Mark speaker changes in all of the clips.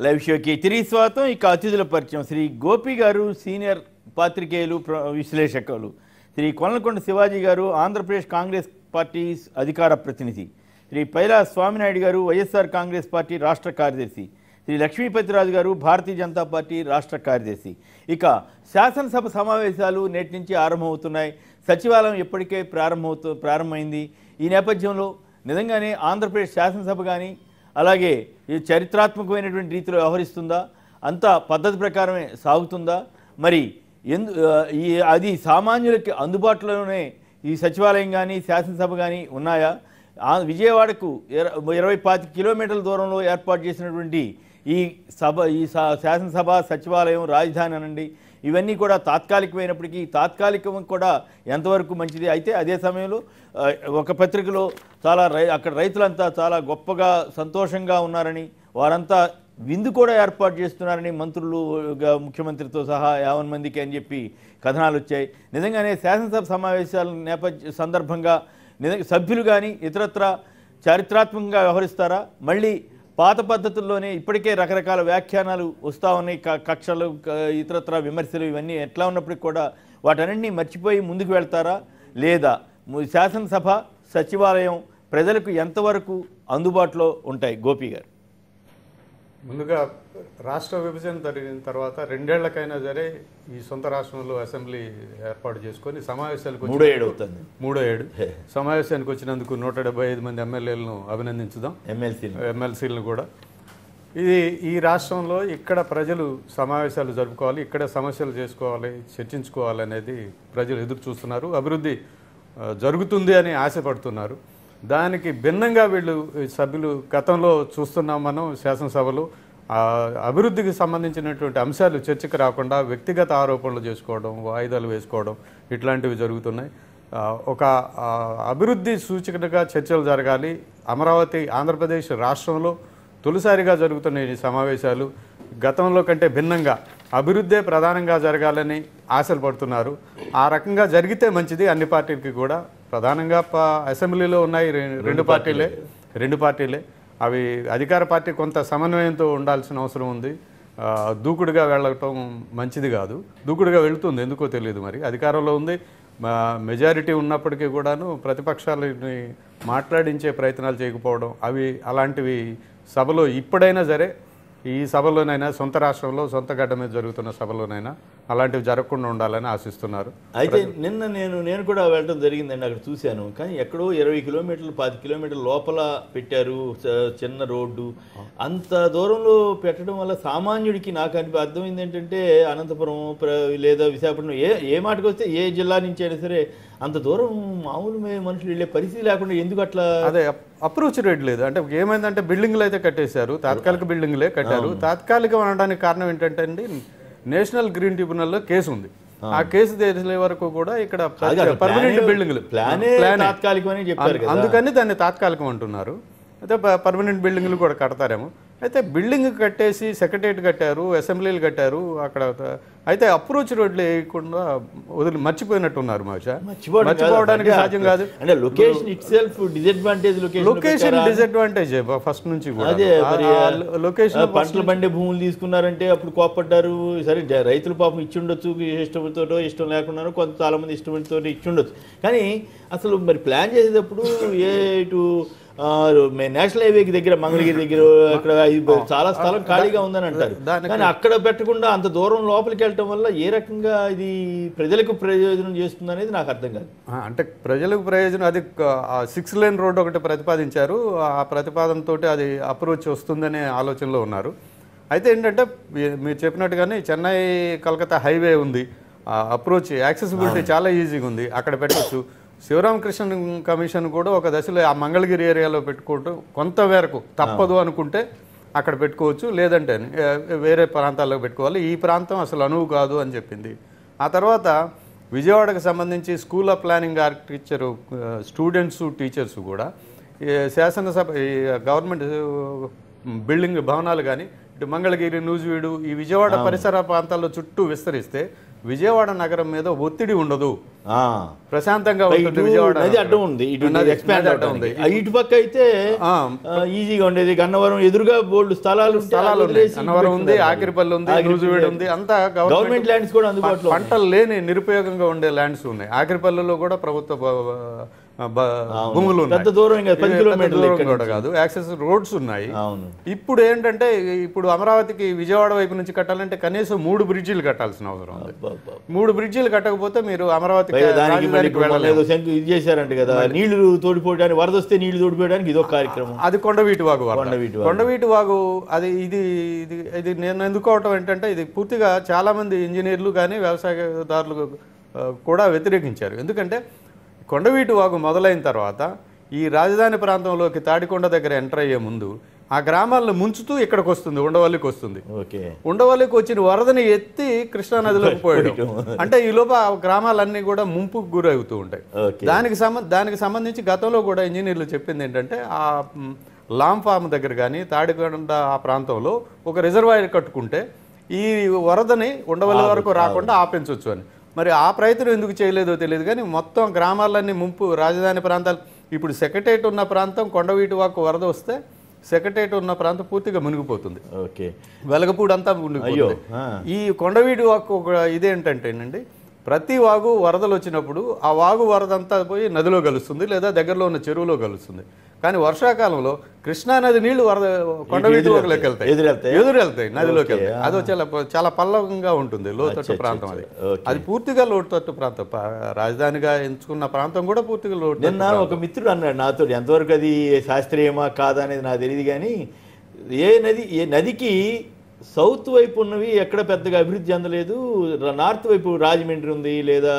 Speaker 1: Live షోకి తిరిగి స్వాగతం. ఇక అతిథుల పరిచయం శ్రీ గోపి గారు, సీనియర్ పాత్రికేయులు, విశ్లేషకులు. శ్రీ కొనలకొండ శివాజీ గారు, ఆంధ్రప్రదేశ్ కాంగ్రెస్ పార్టీ అధికార ప్రతినిధి. శ్రీ పైలా స్వామినాయుడు గారు, వైఎస్ఆర్ కాంగ్రెస్ పార్టీ రాష్ట్ర కార్యదర్శి. శ్రీ లక్ష్మీపతిరాజు గారు, భారతీయ జనతా పార్టీ రాష్ట్ర కార్యదర్శి. ఇక శాసనసభ సమావేశాలు నేటి నుంచి ఆరంభమవుతున్నాయి. సచివాలయం ఇప్పటికే ప్రారంభమైంది. ఈ నేపథ్యంలో నిజంగానే ఆంధ్రప్రదేశ్ శాసనసభ కానీ అలాగే ఈ చరిత్రాత్మకమైనటువంటి రీతిలో వ్యవహరిస్తుందా, అంతా పద్ధతి ప్రకారమే సాగుతుందా, మరి అది సామాన్యులకి అందుబాటులోనే ఈ సచివాలయం కానీ శాసనసభ కానీ ఉన్నాయా? విజయవాడకు 20-25 కిలోమీటర్ల దూరంలో ఏర్పాటు చేసినటువంటి ఈ శాసనసభ, సచివాలయం, రాజధాని అనండి, ఇవన్నీ కూడా తాత్కాలికమైనప్పటికీ తాత్కాలికం కూడా ఎంతవరకు మంచిది? అయితే అదే సమయంలో ఒక పత్రికలో చాలా అక్కడ రైతులంతా చాలా గొప్పగా సంతోషంగా ఉన్నారని, వారంతా విందు కూడా ఏర్పాటు చేస్తున్నారని మంత్రులు ముఖ్యమంత్రితో సహా 50 మందికి అని చెప్పి కథనాలు వచ్చాయి. నిజంగానే శాసనసభ సమావేశాల సందర్భంగా సభ్యులు కానీ ఇతరత్ర చారిత్రాత్మకంగా వ్యవహరిస్తారా? మళ్ళీ పాత పద్ధతుల్లోనే ఇప్పటికే రకరకాల వ్యాఖ్యానాలు వస్తూ ఉన్నాయి, కక్షలు, ఇతరత్ర విమర్శలు, ఇవన్నీ ఎట్లా ఉన్నప్పటికీ కూడా వాటన్నింటినీ మర్చిపోయి ముందుకు వెళ్తారా? లేదా శాసనసభ, సచివాలయం ప్రజలకు ఎంతవరకు అందుబాటులో ఉంటాయి? గోపి గారు,
Speaker 2: ముందుగా రాష్ట్ర విభజన జరిగిన తర్వాత 2 ఏళ్లకైనా సరే ఈ సొంత రాష్ట్రంలో అసెంబ్లీ ఏర్పాటు చేసుకొని సమావేశాలకు 3వ ఏడు సమావేశానికి వచ్చినందుకు 175 మంది ఎమ్మెల్యేలను అభినందించుదాం, ఎమ్మెల్సీలను కూడా. ఇది ఈ రాష్ట్రంలో ఇక్కడ ప్రజలు సమావేశాలు జరుపుకోవాలి, ఇక్కడ సమస్యలు చేసుకోవాలి, చర్చించుకోవాలి అనేది ప్రజలు ఎదురు చూస్తున్నారు. అభివృద్ధి జరుగుతుంది అని ఆశపడుతున్నారు. దానికి భిన్నంగా వీళ్ళు సభ్యులు గతంలో చూస్తున్నాం మనం శాసనసభలో అభివృద్ధికి సంబంధించినటువంటి అంశాలు చర్చకు రాకుండా వ్యక్తిగత ఆరోపణలు చేసుకోవడం, వాయిదాలు వేసుకోవడం ఇట్లాంటివి జరుగుతున్నాయి. ఒక అభివృద్ధి సూచికగా చర్చలు జరగాలి. అమరావతి ఆంధ్రప్రదేశ్ రాష్ట్రంలో తొలిసారిగా జరుగుతున్న ఈ సమావేశాలు గతంలో కంటే భిన్నంగా అభివృద్ధే ప్రధానంగా జరగాలని ఆశలు పడుతున్నారు. ఆ రకంగా జరిగితే మంచిది అన్ని పార్టీలకి కూడా. ప్రధానంగా అసెంబ్లీలో ఉన్నాయి రెండు పార్టీలే. అవి అధికార పార్టీ కొంత సమన్వయంతో ఉండాల్సిన అవసరం ఉంది. దూకుడుగా వెళ్ళటం మంచిది కాదు. దూకుడుగా వెళుతుంది, ఎందుకో తెలియదు. మరి అధికారంలో ఉంది, మెజారిటీ ఉన్నప్పటికీ కూడాను ప్రతిపక్షాలని మాట్లాడించే ప్రయత్నాలు చేయకపోవడం, అలాంటివి సభలో ఇప్పుడైనా సరే, ఈ సభలోనైనా సొంత రాష్ట్రంలో సొంత గడ్డ మీద జరుగుతున్న సభలోనైనా అలాంటివి జరగకుండా ఉండాలని ఆశిస్తున్నారు.
Speaker 1: అయితే నిన్న నేను కూడా వెళ్ళడం జరిగిందండి, అక్కడ చూశాను. కానీ ఎక్కడో 20 కిలోమీటర్లు 10 కిలోమీటర్ల లోపల పెట్టారు చిన్న రోడ్డు. అంత దూరంలో పెట్టడం వల్ల సామాన్యుడికి నాకు అర్థమైంది ఏంటంటే, అనంతపురం లేదా విశాఖపట్నం ఏ మాటకు వస్తే ఏ జిల్లా నుంచి అయినా సరే అంత దూరం మామూలు మనుషులు వెళ్ళే పరిస్థితి లేకుండా ఎందుకు అట్లా?
Speaker 2: అదే అప్రోచ్ రేట్ లేదు. అంటే ఏమైందంటే బిల్డింగ్లు అయితే కట్టేశారు, తాత్కాలిక బిల్డింగ్లే కట్టారు. తాత్కాలికం అనడానికి కారణం ఏంటంటే అండి, నేషనల్ గ్రీన్ ట్రిబ్యునల్లో కేసు ఉంది. ఆ కేసు తెలిసే వరకు కూడా ఇక్కడ పర్మనెంట్ బిల్డింగ్లు అందుకని దాన్ని తాత్కాలికం అంటున్నారు. అయితే పర్మనెంట్ బిల్డింగ్లు కూడా కడతారేమో. అయితే బిల్డింగ్ కట్టేసి సెక్రటరియట్ కట్టారు, అసెంబ్లీలు కట్టారు అక్కడ. అయితే అప్రోచ్ రోడ్లు వేయకుండా మర్చిపోయినట్టున్నారు. మర్చిపోవడానికి సాధ్యం కాదు. లొకేషన్ డిసడ్వాంటేజ్ ఫస్ట్ నుంచి కూడా.
Speaker 1: లొకేషన్ పంటల బండి భూములు తీసుకున్నారంటే అప్పుడు కోప్పడ్డారు. సరే, రైతులు పాపం ఇచ్చిండొచ్చు, ఇష్టంతో ఇష్టం లేకున్నాను, కొంత చాలా మంది ఇష్టంతో ఇచ్చిండొచ్చు. కానీ అసలు మరి ప్లాన్ చేసేటప్పుడు ఇటు నేషనల్ హైవేకి దగ్గర మంగళగిరి దగ్గర అక్కడ చాలా స్థలం ఖాళీగా ఉందని అంటారు. కానీ అక్కడ పెట్టకుండా అంత దూరం లోపలికి వెళ్ళటం వల్ల ఏ రకంగా ఇది ప్రజలకు ప్రయోజనం చేస్తుంది అనేది నాకు అర్థం కాదు.
Speaker 2: అంటే ప్రజలకు ప్రయోజనం, అది 6 లేన్ రోడ్డు ఒకటి ప్రతిపాదించారు. ఆ ప్రతిపాదనతో అది అప్రోచ్ వస్తుందనే ఆలోచనలో ఉన్నారు. అయితే ఏంటంటే మీరు చెప్పినట్టుగానే చెన్నై కలకత్తా హైవే ఉంది, అప్రోచ్ యాక్సెసిబిలిటీ చాలా ఈజీగా ఉంది, అక్కడ పెట్టవచ్చు. శివరామకృష్ణ కమిషన్ కూడా ఒక దశలో ఆ మంగళగిరి ఏరియాలో పెట్టుకోవటం కొంత మేరకు తప్పదు అనుకుంటే అక్కడ పెట్టుకోవచ్చు, లేదంటే వేరే ప్రాంతాల్లో పెట్టుకోవాలి, ఈ ప్రాంతం అసలు అనువు కాదు అని చెప్పింది. ఆ తర్వాత విజయవాడకు సంబంధించి school of planning architecture students, teachers కూడా శాసనసభ గవర్నమెంట్ బిల్డింగ్ భవనాలు కానీ ఇటు మంగళగిరి, నూజివీడు, ఈ విజయవాడ పరిసర ప్రాంతాల్లో చుట్టూ విస్తరిస్తే విజయవాడ నగరం మీద ఒత్తిడి ఉండదు,
Speaker 1: ఆ,
Speaker 2: ప్రశాంతంగా
Speaker 1: ఇటు
Speaker 2: ఉంటుంది. విజయవాడ
Speaker 1: నది అడ్డం ఉంది, ఇటు ఎక్స్పాండ్ అడ్డం ఉంది. ఇటు పక్క అయితే ఈజీగా ఉండేది. గన్నవరం ఎదురుగా బోల్డ్ స్థలాలు
Speaker 2: ఉన్నాయి. అన్నవరం ఉంది, ఆకిరిపల్లి ఉంది, నూజివీడు ఉంది, అంతా
Speaker 1: గవర్నమెంట్ ల్యాండ్స్ కూడా అందుబాటులో.
Speaker 2: పంటలు లేని నిరుపయోగంగా ఉండే ల్యాండ్స్ ఉన్నాయి. ఆకిరిపల్లిలో కూడా ప్రభుత్వ భూములు ఉన్నాయి.
Speaker 1: పెద్ద దూరం 10 కిలోమీటర్లు
Speaker 2: కూడా కాదు, యాక్సెస్ రోడ్స్ ఉన్నాయి. ఇప్పుడు ఏంటంటే ఇప్పుడు అమరావతికి విజయవాడ వైపు నుంచి కట్టాలంటే కనీసం 3 బ్రిడ్జిలు కట్టాల్సిన అవసరం ఉంది. 3 బ్రిడ్జిలు కట్టకపోతే మీరు అమరావతికి
Speaker 1: ఇది చేశారంట కదా, నీళ్లు తోడిపోవడానికి, వరద వస్తే నీళ్లు తోడిపోవడానికి ఇదొక కార్యక్రమం.
Speaker 2: అది కొండవీటి వాగు. కొండవీటి వాగు అది ఇది ఇది నేను ఎందుకోవటం ఏంటంటే ఇది పూర్తిగా చాలా మంది ఇంజనీర్లు కానీ వ్యవసాయదారులు కూడా వ్యతిరేకించారు. ఎందుకంటే కొండవీటి వాగు మొదలైన తర్వాత ఈ రాజధాని ప్రాంతంలోకి తాడికొండ దగ్గర ఎంటర్ అయ్యే ముందు ఆ గ్రామాలను ముంచుతూ ఇక్కడికి వస్తుంది, ఉండవల్లికి వస్తుంది. ఉండవల్లికి వచ్చిన వరదని ఎత్తి కృష్ణానదిలోకి పోయడం అంటే ఈ లోపల ఆ గ్రామాలన్నీ కూడా ముంపుకు గురవుతూ ఉంటాయి. దానికి సంబంధించి గతంలో కూడా ఇంజనీర్లు చెప్పింది ఏంటంటే ఆ లామ్ ఫామ్ దగ్గర కానీ తాడికొండ ఆ ప్రాంతంలో ఒక రిజర్వాయర్ కట్టుకుంటే ఈ వరదని ఉండవల్లి వరకు రాకుండా ఆపించవచ్చు అని. మరి ఆ ప్రయత్నం ఎందుకు చేయలేదో తెలియదు కానీ మొత్తం గ్రామాలన్నీ ముంపు, రాజధాని ప్రాంతాలు, ఇప్పుడు సెక్రటేరియట్ ఉన్న ప్రాంతం కొండవీటి వాకు వరద వస్తే సెక్రటేరియట్ ఉన్న ప్రాంతం పూర్తిగా మునిగిపోతుంది. వెలగపూడి అంతా మునిగిపోతుంది. ఈ కొండవీటి వాకు ఒక ఇదేంటంటేనండి, ప్రతి వాగు వరదలు వచ్చినప్పుడు ఆ వాగు వరదంతా పోయి నదిలో కలుస్తుంది లేదా దగ్గరలో ఉన్న చెరువులో కలుస్తుంది. కానీ వర్షాకాలంలో కృష్ణానది నీళ్లు వరద కొండవీటి వాగులోకి ఎదురెళ్తాయి, నదిలోకి వెళ్తాయి. అది చాలా పల్లవంగా ఉంటుంది, లోతట్టు ప్రాంతం. అది పూర్తిగా లోతట్టు ప్రాంతం. రాజధానిగా ఎంచుకున్న ప్రాంతం కూడా పూర్తిగా లోతట్టు.
Speaker 1: నిన్న ఒక మిత్రుడు అన్నాడు నాతో, ఎంతవరకు అది శాస్త్రీయమా కాదా అనేది నాకు తెలియదు కానీ, ఏ నదికి సౌత్ వైపు ఉన్నవి ఎక్కడ పెద్దగా అభివృద్ధి చెందలేదు, నార్త్ వైపు రాజమండ్రి ఉంది లేదా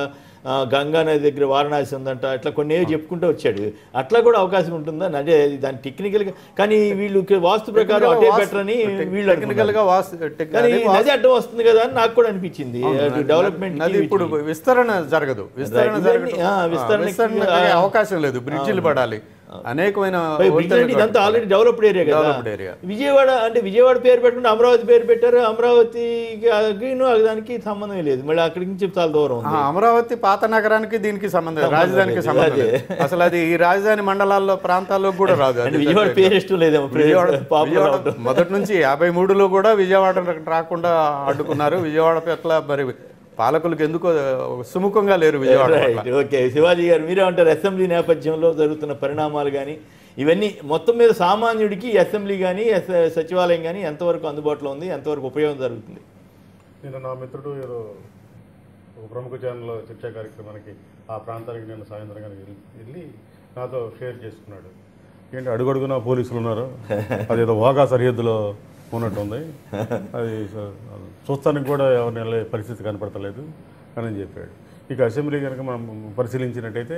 Speaker 1: గంగా నది దగ్గర వారణాసి ఉందంట, అట్లా కొన్ని చెప్పుకుంటూ వచ్చాడు. అట్లా కూడా అవకాశం ఉంటుందా అంటే దాని టెక్నికల్గా? కానీ వీళ్ళు వాస్తు ప్రకారం అటే బెటర్ అని వీళ్ళు
Speaker 2: టెక్నికల్గా
Speaker 1: కానీ నది అడ్డం వస్తుంది కదా అని నాకు కూడా అనిపించింది. డెవలప్మెంట్
Speaker 2: ఇప్పుడు విస్తరణ జరగదు, విస్తరణ అవకాశం లేదు, బ్రిడ్జిలు పడాలి, అనేకమైన
Speaker 1: ఇదంతా ఆల్రెడీ డెవలప్డ్ ఏరియా కదా. విజయవాడ అంటే విజయవాడ పేరు పెట్టుకుంటే అమరావతి పేరు పెట్టారు. అమరావతికి దానికి సంబంధం లేదు, మళ్ళీ అక్కడి నుంచి చాలా దూరం ఉంది.
Speaker 2: అమరావతి పాత నగరానికి దీనికి సంబంధం, రాజధానికి సంబంధం లేదు అసలు. అది ఈ రాజధాని మండలాల్లో ప్రాంతాల్లో కూడా రాదు.
Speaker 1: విజయవాడ పేరు ఇష్టం లేదు
Speaker 2: మొదటి నుంచి 53లో కూడా విజయవాడ రాకుండా అడ్డుకున్నారు. విజయవాడ పట్ల మరి పాలకులకు ఎందుకో సుముఖంగా లేరు విజయవాడ.
Speaker 1: ఓకే, శివాజీ గారు మీరేమంటారు? అసెంబ్లీ నేపథ్యంలో జరుగుతున్న పరిణామాలు కానీ ఇవన్నీ మొత్తం మీద సామాన్యుడికి అసెంబ్లీ కానీ సచివాలయం కానీ ఎంతవరకు అందుబాటులో ఉంది, ఎంతవరకు ఉపయోగం జరుగుతుంది?
Speaker 3: నేను నా మిత్రుడు ఏదో ఒక ప్రముఖ ఛానల్లో చర్చా కార్యక్రమానికి ఆ ప్రాంతానికి నేను సాయంత్రం కానీ వెళ్ళి నాతో షేర్ చేసుకున్నాడు. ఏంటి అడుగడుగునా పోలీసులు ఉన్నారు, అదేదో వాఘా సరిహద్దులో ఉన్నట్టుంది, అది చూస్తానికి కూడా ఎవరిని వెళ్ళే పరిస్థితి కనపడతలేదు అని చెప్పాడు. ఇక అసెంబ్లీ కనుక మనం పరిశీలించినట్టయితే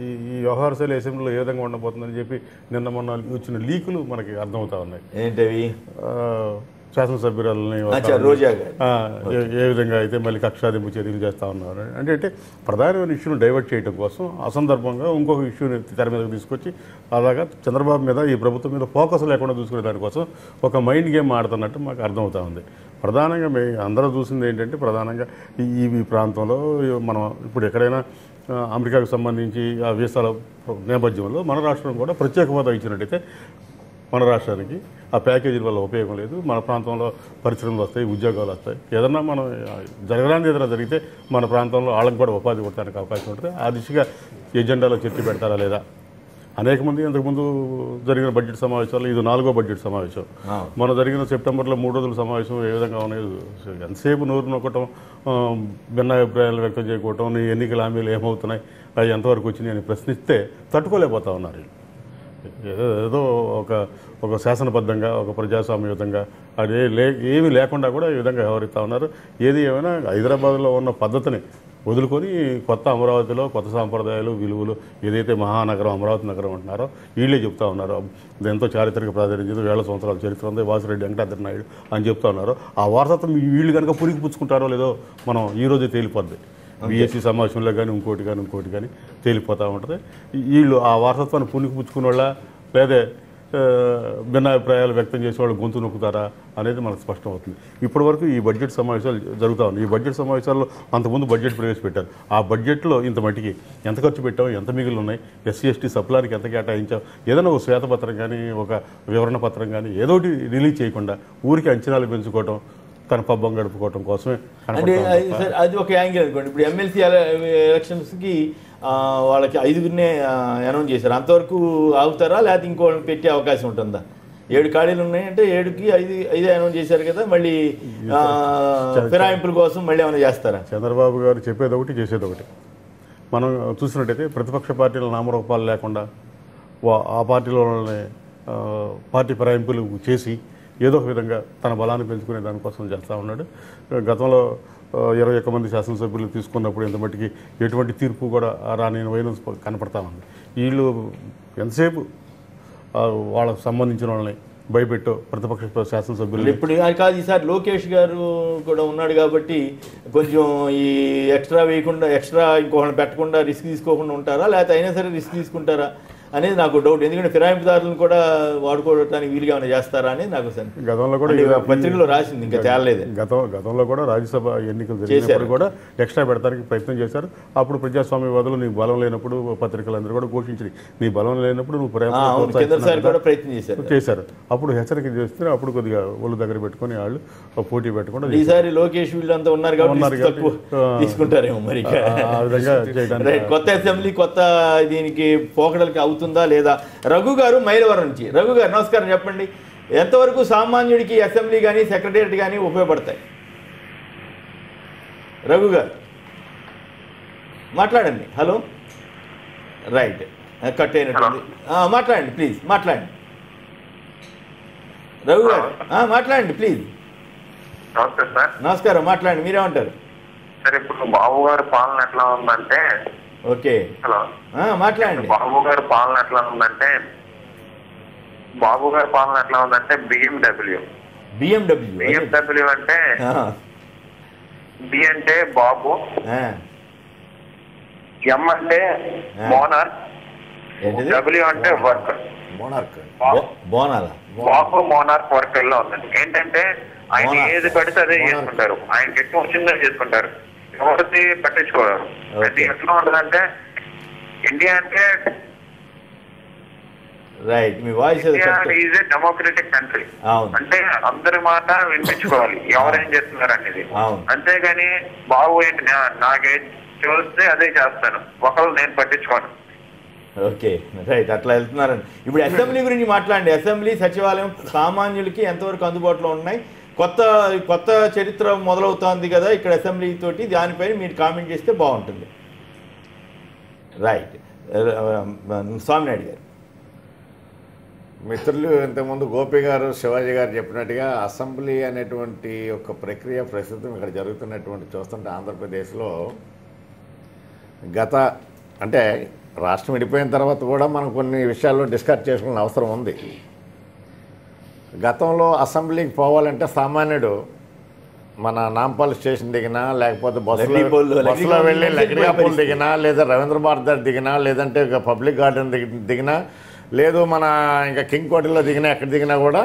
Speaker 3: ఈ వ్యవహార శైలి అసెంబ్లీలో ఏ విధంగా ఉండబోతుందని చెప్పి నిన్న మొన్న వచ్చిన లీకులు మనకి అర్థమవుతా ఉన్నాయి.
Speaker 1: ఏంటవి?
Speaker 3: శాసనసభ్యురాలని ఏ విధంగా అయితే మళ్ళీ కక్షాదింపు చర్యలు చేస్తూ ఉన్నారు అంటే ప్రధానమైన ఇష్యూని డైవర్ట్ చేయడం కోసం అసందర్భంగా ఇంకొక ఇష్యూని తెర మీదకి తీసుకొచ్చి అలాగా చంద్రబాబు మీద ఈ ప్రభుత్వం మీద ఫోకస్ లేకుండా చూసుకునే దానికోసం ఒక మైండ్ గేమ్ ఆడుతున్నట్టు మాకు అర్థమవుతా ఉంది. ప్రధానంగా అందరూ చూసింది ఏంటంటే ప్రధానంగా ఈ ప్రాంతంలో మనం ఇప్పుడు ఎక్కడైనా అమెరికాకు సంబంధించి ఆ వీసాల నేపథ్యంలో మన రాష్ట్రం కూడా ప్రత్యేక హోదా ఇచ్చినట్టయితే మన రాష్ట్రానికి ఆ ప్యాకేజీల వల్ల ఉపయోగం లేదు. మన ప్రాంతంలో పరిశ్రమలు వస్తాయి, ఉద్యోగాలు వస్తాయి. ఏదన్నా మనం జరగడానికి ఏదైనా జరిగితే మన ప్రాంతంలో వాళ్ళకి కూడా ఉపాధి కొట్టడానికి అవకాశం ఉంటుంది. ఆ దిశగా ఎజెండాలో చర్చ పెడతారా లేదా? అనేక మంది ఇంతకుముందు జరిగిన బడ్జెట్ సమావేశాలు ఇది 4వ బడ్జెట్ సమావేశం. మన జరిగిన సెప్టెంబర్లో 3 రోజుల సమావేశం ఏ విధంగా ఉన్నాయి, ఎంతసేపు నోరు నొక్కటం, భిన్నాభిప్రాయాలు వ్యక్తం చేయకపోవటం, నీ ఎన్నికల హామీలు ఏమవుతున్నాయి, అవి ఎంతవరకు వచ్చినాయి అని ప్రశ్నిస్తే తట్టుకోలేకపోతా ఉన్నారు. ఏదో ఒక శాసనబద్ధంగా ఒక ప్రజాస్వామ్యయుతంగా అది ఏమీ లేకుండా కూడా ఈ విధంగా వ్యవహరిస్తూ ఉన్నారు. ఏది ఏమైనా హైదరాబాద్లో ఉన్న పద్ధతిని వదులుకొని కొత్త అమరావతిలో కొత్త సాంప్రదాయాలు విలువలు ఏదైతే మహానగరం అమరావతి నగరం అంటున్నారో వీళ్ళే చెప్తా ఉన్నారు. ఎంతో చారిత్రక ప్రాధాన్యత, 1000 సంవత్సరాల చరిత్ర ఉంది, వాసిరెడ్డి వెంకటాద్రి నాయుడు అని చెప్తా ఉన్నారు. ఆ వారసత్వం వీళ్ళు కనుక పురికి పుచ్చుకుంటారో లేదో మనం ఈరోజే తేలిపోద్ది. బీఎస్సీ సమావేశంలో కానీ ఇంకోటి కానీ తేలిపోతూ ఉంటుంది. వీళ్ళు ఆ వారసత్వాన్ని పుణికి పుచ్చుకునే వాళ్ళ లేదా భిన్నాభిప్రాయాలు వ్యక్తం చేసే వాళ్ళు గొంతు నొక్కుతారా అనేది మనకు స్పష్టం అవుతుంది. ఇప్పటి వరకు ఈ బడ్జెట్ సమావేశాలు జరుగుతూ ఉన్నాయి. ఈ బడ్జెట్ సమావేశాల్లో అంతకుముందు బడ్జెట్ ప్రవేశపెట్టారు. ఆ బడ్జెట్లో ఇంత మట్టికి ఎంత ఖర్చు పెట్టాం, ఎంత మిగిలి ఉన్నాయి, ఎస్సీ ఎస్టీ సప్లానికి ఎంత కేటాయించాం, ఏదైనా ఒక శ్వేతపత్రం కానీ ఒక వివరణ పత్రం కానీ ఏదోటి రిలీజ్ చేయకుండా ఊరికి అంచనాలు పెంచుకోవటం, తన పబ్బం గడుపుకోవటం కోసమే
Speaker 1: అంటే అది ఒక యాంగిల్ అనుకోండి. ఇప్పుడు ఎమ్మెల్సీ ఎలక్షన్స్కి వాళ్ళకి 5గురినే అనౌన్స్ చేశారు. అంతవరకు ఆగుతారా లేకపోతే ఇంకోళ్ళని పెట్టే అవకాశం ఉంటుందా? 7 ఖాళీలు ఉన్నాయంటే 7కి 5 అనౌన్స్ చేశారు కదా, మళ్ళీ ఫిరాయింపుల కోసం మళ్ళీ ఏమైనా చేస్తారా?
Speaker 3: చంద్రబాబు గారు చెప్పేది ఒకటి చేసేది ఒకటి. మనం చూసినట్టయితే ప్రతిపక్ష పార్టీల నామరూపాలు లేకుండా ఆ పార్టీలోనే పార్టీ ఫిరాయింపులు చేసి ఏదో ఒక విధంగా తన బలాన్ని పెంచుకునే దానికోసం చేస్తూ ఉన్నాడు. గతంలో 21 మంది శాసనసభ్యులు తీసుకున్నప్పుడు ఇంత మట్టికి ఎటువంటి తీర్పు కూడా రాని వైలెన్స్ కనపడతా ఉంది. వీళ్ళు ఎంతసేపు వాళ్ళకు సంబంధించిన వాళ్ళని భయపెట్టో ప్రతిపక్ష శాసనసభ్యులు
Speaker 1: ఇప్పుడు కాదు, ఈసారి లోకేష్ గారు కూడా ఉన్నాడు కాబట్టి కొంచెం ఈ ఎక్స్ట్రా వేయకుండా ఎక్స్ట్రా ఇంకోళ్ళని పెట్టకుండా రిస్క్ తీసుకోకుండా ఉంటారా, లేకపోతే అయినా సరే రిస్క్ తీసుకుంటారా అనేది నాకు డౌట్. ఎందుకంటే ఫిరాయింపుదారులను కూడా వాడుకోవడానికి వీలుగా ఏమైనా చేస్తారా అనేది నాకు
Speaker 3: గతంలో కూడా
Speaker 1: పత్రికలో రాసింది, ఇంకా తేలలేదు.
Speaker 3: గతంలో కూడా రాజ్యసభ ఎన్నికలు జరిగినప్పుడు కూడా ఎక్స్ట్రా పెడతానికి ప్రయత్నం చేశారు. అప్పుడు ప్రజాస్వామ్యవాదులు నీకు బలం లేనప్పుడు పత్రికలందరూ కూడా ఘోషించి నీ బలం లేనప్పుడు నువ్వు
Speaker 1: ప్రయత్నం
Speaker 3: చేశారు. అప్పుడు హెచ్చరిక చేస్తే అప్పుడు కొద్దిగా ఒళ్ళు దగ్గర పెట్టుకుని వాళ్ళు పోటీ పెట్టకుండా
Speaker 1: ఈసారి లోకేష్ వీళ్ళంతా ఉన్నారు కాబట్టి తీసుకుంటారేమో మరి.
Speaker 3: ఆ విధంగా చేయడానికి
Speaker 1: కొత్త అసెంబ్లీ కొత్త దీనికి పోకడలకి అవుతుందా లేదా? రఘు గారు మైలవరం నుంచి. రఘు గారు నమస్కారం, చెప్పండి ఎంతవరకు సామాన్యుడికి అసెంబ్లీ కానీ సెక్రటేరియట్ కానీ ఉపయోగపడతాయి? రఘు గారు మాట్లాడండి. హలో, రైట్, కట్ అయినట్టుంది. మాట్లాడండి ప్లీజ్, మాట్లాడండి రఘు గారు, మాట్లాడండి ప్లీజ్.
Speaker 4: నమస్తే సార్.
Speaker 1: నమస్కారం, మాట్లాడండి, మీరేమంటారు?
Speaker 4: సార్ ఇప్పుడు బాబు గారి పాలన ఎట్లా ఉందంటే,
Speaker 1: ఓకే
Speaker 4: హలో,
Speaker 1: మాట్లాడండి.
Speaker 4: బాబు గారి పాలన ఎట్లా ఉందంటే బిఎండబ్ల్యూ అంటే బి అంటే బాబు, ఎం అంటే మోనార్క్, డబ్ల్యూ అంటే వర్కర్. బాబు మోనార్క్ వర్కర్ లో ఉందండి. ఏంటంటే ఆయన ఏది పెడితే అదే చేసుకుంటారు, ఆయనకి ఎక్కువ వచ్చిందని చేసుకుంటారు, ఎవరిది పట్టించుకోరు. అది ఎట్లా ఉంటుందంటే ఇండియా అంటే ఈజ్ ఏ డెమోక్రటిక్ కంట్రీ. అంటే అందరి మాట వినిపించుకోవాలి ఎవరేం చేస్తున్నారు అనేది. అంతేగాని బాబు ఏంటి నాకే చూస్తే అదే చేస్తాను, ఒకళ్ళు నేను పట్టించుకోను.
Speaker 1: ఓకే రైట్, అట్లా వెళ్తున్నారండి. ఇప్పుడు అసెంబ్లీ గురించి మాట్లాడండి. అసెంబ్లీ సచివాలయం సామాన్యులకి ఎంతవరకు అందుబాటులో ఉన్నాయి? కొత్త చరిత్ర మొదలవుతోంది కదా ఇక్కడ అసెంబ్లీ తోటి, దానిపైన మీరు కామెంట్ చేస్తే బాగుంటుంది. రైట్, స్వామినాయుడు గారు.
Speaker 5: మిత్రులు ఇంతకుముందు గోపి గారు, శివాజీ గారు చెప్పినట్టుగా అసెంబ్లీ అనేటువంటి ఒక ప్రక్రియ ప్రస్తుతం ఇక్కడ జరుగుతున్నటువంటి చూస్తుంటే ఆంధ్రప్రదేశ్లో అంటే రాష్ట్రం విడిపోయిన తర్వాత కూడా మనం కొన్ని విషయాల్లో డిస్కస్ చేసుకునే అవసరం ఉంది. గతంలో అసెంబ్లీకి పోవాలంటే సామాన్యుడు మన నాంపల్లి స్టేషన్ దిగినా, లేకపోతే బస్సులో వెళ్ళి లక్డికాపూల్ దిగినా, లేదా రవీంద్ర భారత్ దగ్గర దిగినా, లేదంటే పబ్లిక్ గార్డెన్ దిగినా, లేదు మన ఇంకా కింగ్ కోటలో దిగినా, ఎక్కడ దిగినా కూడా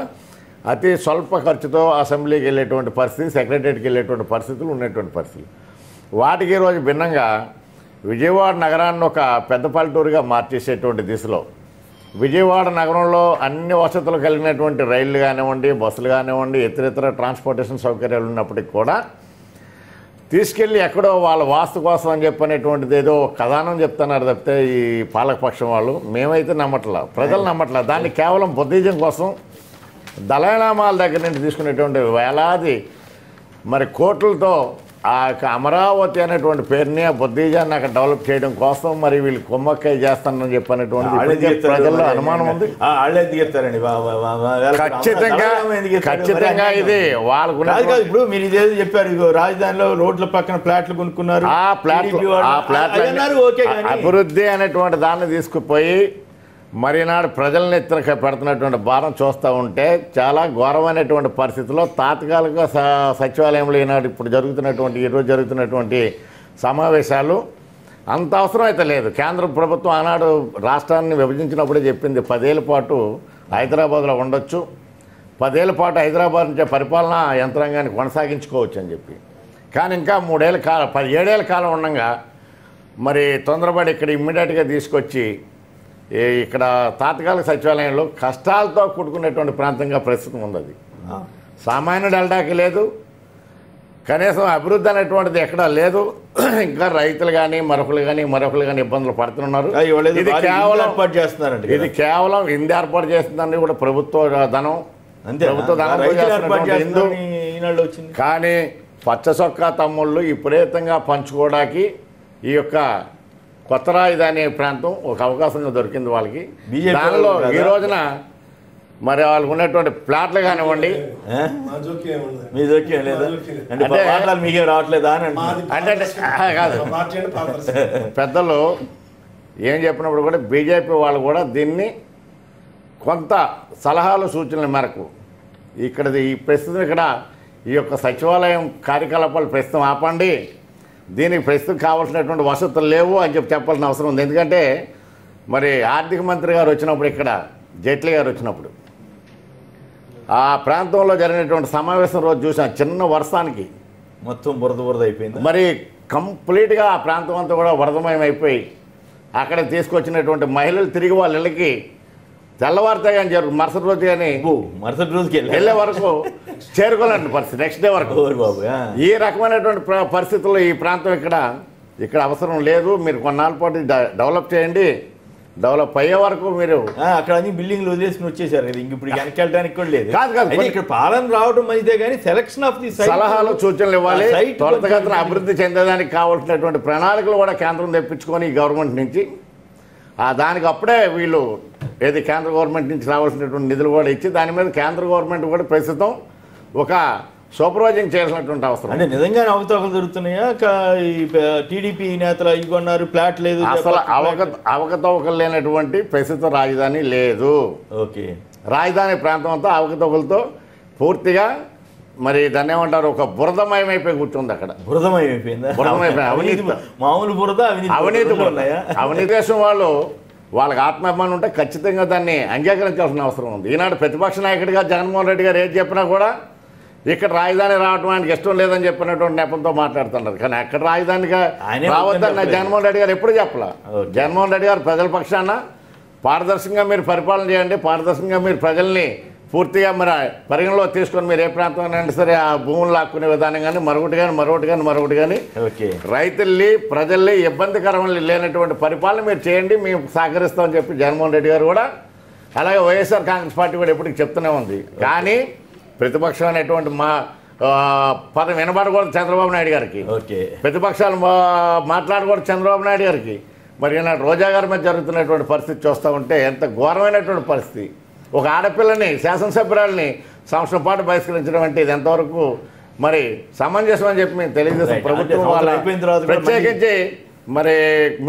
Speaker 5: అతి స్వల్ప ఖర్చుతో అసెంబ్లీకి వెళ్ళేటువంటి పరిస్థితి, సెక్రటరియట్కి వెళ్ళేటువంటి పరిస్థితులు ఉన్నటువంటి పరిస్థితులు. వాటికి ఈరోజు భిన్నంగా విజయవాడ నగరాన్ని ఒక పెద్ద పల్లెటూరుగా మార్చేసేటువంటి దిశలో విజయవాడ నగరంలో అన్ని వసతులు కలిగినటువంటి రైళ్లు కానివ్వండి, బస్సులు కానివ్వండి, ఇతర ట్రాన్స్పోర్టేషన్ సౌకర్యాలు ఉన్నప్పటికీ కూడా తీసుకెళ్ళి ఎక్కడో వాళ్ళ వాస్తు కోసం అని చెప్పనేటువంటిది ఏదో కథానం చెప్తున్నారు తప్పితే ఈ పాలకపక్షం వాళ్ళు మేమైతే నమ్మట్లా, ప్రజలు నమ్మట్లా. దాన్ని కేవలం బుద్ధిజం కోసం దళానామాల దగ్గర నుంచి తీసుకునేటువంటి వేలాది మరి కోట్లతో ఆ అమరావతి అనేటువంటి పేరుని, ఆ బుద్ధిజాన్ని అక్కడ డెవలప్ చేయడం కోసం మరి వీళ్ళు కొమ్మక్కాయ చేస్తానని చెప్పనేటువంటి ప్రజల్లో అనుమానం ఉంది. ఖచ్చితంగా ఇది వాళ్ళకు.
Speaker 1: ఇప్పుడు మీరు ఇదేదో చెప్పారు, రాజధానిలో రోడ్ల పక్కన ఫ్లాట్లు కొనుక్కున్నారు,
Speaker 5: ఆ ఫ్లాట్లు అభివృద్ధి అనేటువంటి దాన్ని తీసుకుపోయి మరి నాడు ప్రజలను ఎత్తున పెడుతున్నటువంటి భారం చూస్తూ ఉంటే చాలా ఘోరమైనటువంటి పరిస్థితుల్లో తాత్కాలిక సచివాలయంలో ఈనాడు ఈరోజు జరుగుతున్నటువంటి సమావేశాలు అంత అవసరం అయితే లేదు. కేంద్ర ప్రభుత్వం ఆనాడు రాష్ట్రాన్ని విభజించినప్పుడే చెప్పింది 10 ఏళ్ల పాటు హైదరాబాద్లో ఉండొచ్చు, 10 ఏళ్ల పాటు హైదరాబాద్ నుంచి పరిపాలనా యంత్రాంగాన్ని కొనసాగించుకోవచ్చు అని చెప్పి. కానీ ఇంకా 17 ఏళ్ల కాలం ఉండగా మరి తొందరపడి ఇక్కడ ఇమ్మీడియట్గా తీసుకొచ్చి ఇక్కడ తాత్కాలిక సచివాలయంలో కష్టాలతో కూడుకునేటువంటి ప్రాంతంగా ప్రస్తుతం ఉంది. అది సామాన్యుడు వెళ్ళడానికి లేదు, కనీసం అభివృద్ధి అనేటువంటిది ఎక్కడా లేదు. ఇంకా రైతులు కానీ మరొకరు కానీ ఇబ్బందులు పడుతున్నారు. ఇది కేవలం ఇంది ఏర్పాటు చేస్తుందని కూడా ప్రభుత్వ ధనం కానీ పచ్చ చొక్కా తమ్ముళ్ళు విపరీతంగా పంచుకోవడానికి ఈ యొక్క కొత్త రాజధాని ప్రాంతం ఒక అవకాశంగా దొరికింది వాళ్ళకి. దానిలో ఈ రోజున మరి వాళ్ళకు ఉన్నటువంటి ప్లాట్లు కానివ్వండి, అంటే కాదు పెద్దలు ఏం చెప్పినప్పుడు కూడా బీజేపీ వాళ్ళు కూడా దీన్ని కొంత సలహాలు సూచనల మేరకు ఈ ప్రస్తుతం ఇక్కడ ఈ యొక్క సచివాలయం కార్యకలాపాలు ప్రస్తుతం ఆపండి, దీనికి ప్రస్తుతం కావాల్సినటువంటి వసతులు లేవు అని చెప్పాల్సిన అవసరం ఉంది. ఎందుకంటే మరి ఆర్థిక మంత్రి గారు వచ్చినప్పుడు ఇక్కడ జైట్లీ గారు వచ్చినప్పుడు ఆ ప్రాంతంలో జరిగినటువంటి సమావేశం రోజు చూసిన చిన్న వర్షానికి
Speaker 1: మొత్తం బురద అయిపోయింది.
Speaker 5: మరి కంప్లీట్గా ఆ ప్రాంతం అంతా కూడా వరదమయం అయిపోయి అక్కడ తీసుకొచ్చినటువంటి మహిళలు తిరిగి వాళ్ళ ఇళ్ళకి తెల్లవారితే కానీ మరుసటి రోజు కానీ
Speaker 1: మరుసటి రోజుకి
Speaker 5: వెళ్ళే వరకు చేరుకోలేండి పరిస్థితి, నెక్స్ట్ డే వరకు. ఈ రకమైనటువంటి పరిస్థితుల్లో ఈ ప్రాంతం ఇక్కడ అవసరం లేదు, మీరు కొన్నాళ్ళ పాటు డెవలప్ చేయండి, డెవలప్ అయ్యే వరకు మీరు
Speaker 1: అక్కడ అన్ని బిల్డింగ్లు వదిలేసుకుని వచ్చేసారు కదా, ఇంక ఇప్పుడు వెనక్కి వెళ్ళడానికి కూడా లేదు. కాదు ఇక్కడ పాలన రావడం మంచిదే కానీ సెలక్షన్ ఆఫ్ ది
Speaker 5: సలహాలు సూచనలు ఇవ్వాలి. త్వరితగతిన అభివృద్ధి చెందడానికి కావాల్సినటువంటి ప్రణాళికలు కూడా కేంద్రం తెప్పించుకొని ఈ గవర్నమెంట్ నుంచి దానికి అప్పుడే వీళ్ళు కేంద్ర గవర్నమెంట్ నుంచి రావాల్సినటువంటి నిధులు కూడా ఇచ్చి దాని మీద కేంద్ర గవర్నమెంట్ కూడా ప్రస్తుతం ఒక సూపర్వైజింగ్ చేయాల్సినటువంటి అవసరం.
Speaker 1: అంటే నిజంగానే అవకతవకలు జరుగుతున్నాయా? టీడీపీ నేతలు ఇవ్వన్నారు, ప్లాట్ లేదు,
Speaker 5: అసలు అవకతవకలు లేనటువంటి ప్రస్తుత రాజధాని లేదు.
Speaker 1: ఓకే,
Speaker 5: రాజధాని ప్రాంతం అంతా అవకతవకలతో పూర్తిగా మరి దాన్ని ఏమంటారు, ఒక బురదమయమైపోయి కూర్చుంది. అక్కడ
Speaker 1: బురదమయమైపోయింది,
Speaker 5: అవినీతి,
Speaker 1: మామూలు బురద,
Speaker 5: అవినీతి దేశం వాళ్ళకి ఆత్మాభిమానం ఉంటే ఖచ్చితంగా దాన్ని అంగీకరించాల్సిన అవసరం ఉంది. ఈనాడు ప్రతిపక్ష నాయకుడిగా జగన్మోహన్ రెడ్డి గారు ఏది చెప్పినా కూడా ఇక్కడ రాజధాని రావడం ఆయనకి ఇష్టం లేదని చెప్పినటువంటి నెపంతో మాట్లాడుతున్నారు. కానీ అక్కడ రాజధానిగా రావద్దని జగన్మోహన్ రెడ్డి గారు ఎప్పుడు చెప్పలే. జగన్మోహన్ రెడ్డి గారు ప్రజల పక్షాన పారదర్శకంగా మీరు పరిపాలన చేయండి, పారదర్శకంగా మీరు ప్రజల్ని పూర్తిగా మరి పరిగణలో తీసుకొని మీరు ఏ ప్రాంతంలో సరే ఆ భూములు లాక్కునే విధానం కానీ మరొకటి కానీ రైతుల్ని ప్రజల్ని ఇబ్బందికరమైన లేనటువంటి పరిపాలన మీరు చేయండి, మేము సహకరిస్తామని చెప్పి జగన్మోహన్ రెడ్డి గారు కూడా, అలాగే వైఎస్ఆర్ కాంగ్రెస్ పార్టీ కూడా ఎప్పటికీ చెప్తూనే ఉంది. కానీ ప్రతిపక్షం అనేటువంటి పదం వినబడకూడదు చంద్రబాబు నాయుడు గారికి, ప్రతిపక్షాలు మాట్లాడకూడదు చంద్రబాబు నాయుడు గారికి. మరి ఈనాడు రోజా గారి మీద జరుగుతున్నటువంటి పరిస్థితి చూస్తూ ఉంటే ఎంత ఘోరమైనటువంటి పరిస్థితి. ఒక ఆడపిల్లని, శాసనసభ్యురాలని సంవత్సరం పాటు బహిష్కరించడం అంటే ఇది ఎంతవరకు మరి సమంజసం అని చెప్పి మేము తెలుగుదేశం ప్రభుత్వం వాళ్ళ ప్రత్యేకించి మరి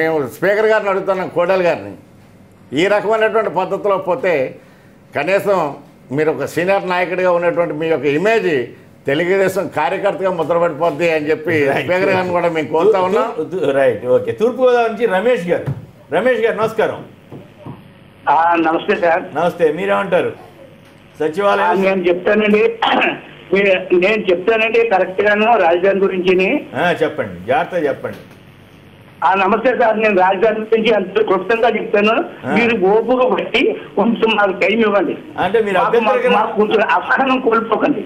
Speaker 5: మేము స్పీకర్ గారిని అడుగుతున్నాం, కోడెల గారిని, ఈ రకమైనటువంటి పద్ధతిలో పోతే కనీసం మీరు ఒక సీనియర్ నాయకుడిగా ఉన్నటువంటి మీ యొక్క ఇమేజ్ తెలుగుదేశం కార్యకర్తగా ముద్రపడిపోద్ది అని చెప్పి స్పీకర్ గారిని కూడా మేము కోరుతా ఉన్నాం.
Speaker 1: Right, okay. తూర్పుగోదావరి నుంచి రమేష్ గారు నమస్కారం.
Speaker 6: నమస్తే సార్.
Speaker 1: నమస్తే, మీరేమంటారు? సచివాలయం
Speaker 6: నేను చెప్తానండి కరెక్ట్ గాను రాజధాని గురించి
Speaker 1: చెప్పండి, జాగ్రత్తగా చెప్పండి.
Speaker 6: నమస్తే సార్, నేను రాజధాని గురించి అంత క్లుప్తంగా చెప్తాను, మీరు ఓపుగా బట్టి కొంచెం మాకు టైం ఇవ్వండి.
Speaker 1: అంటే మీరు
Speaker 6: కొంచెం అసహనం కోల్పోకండి.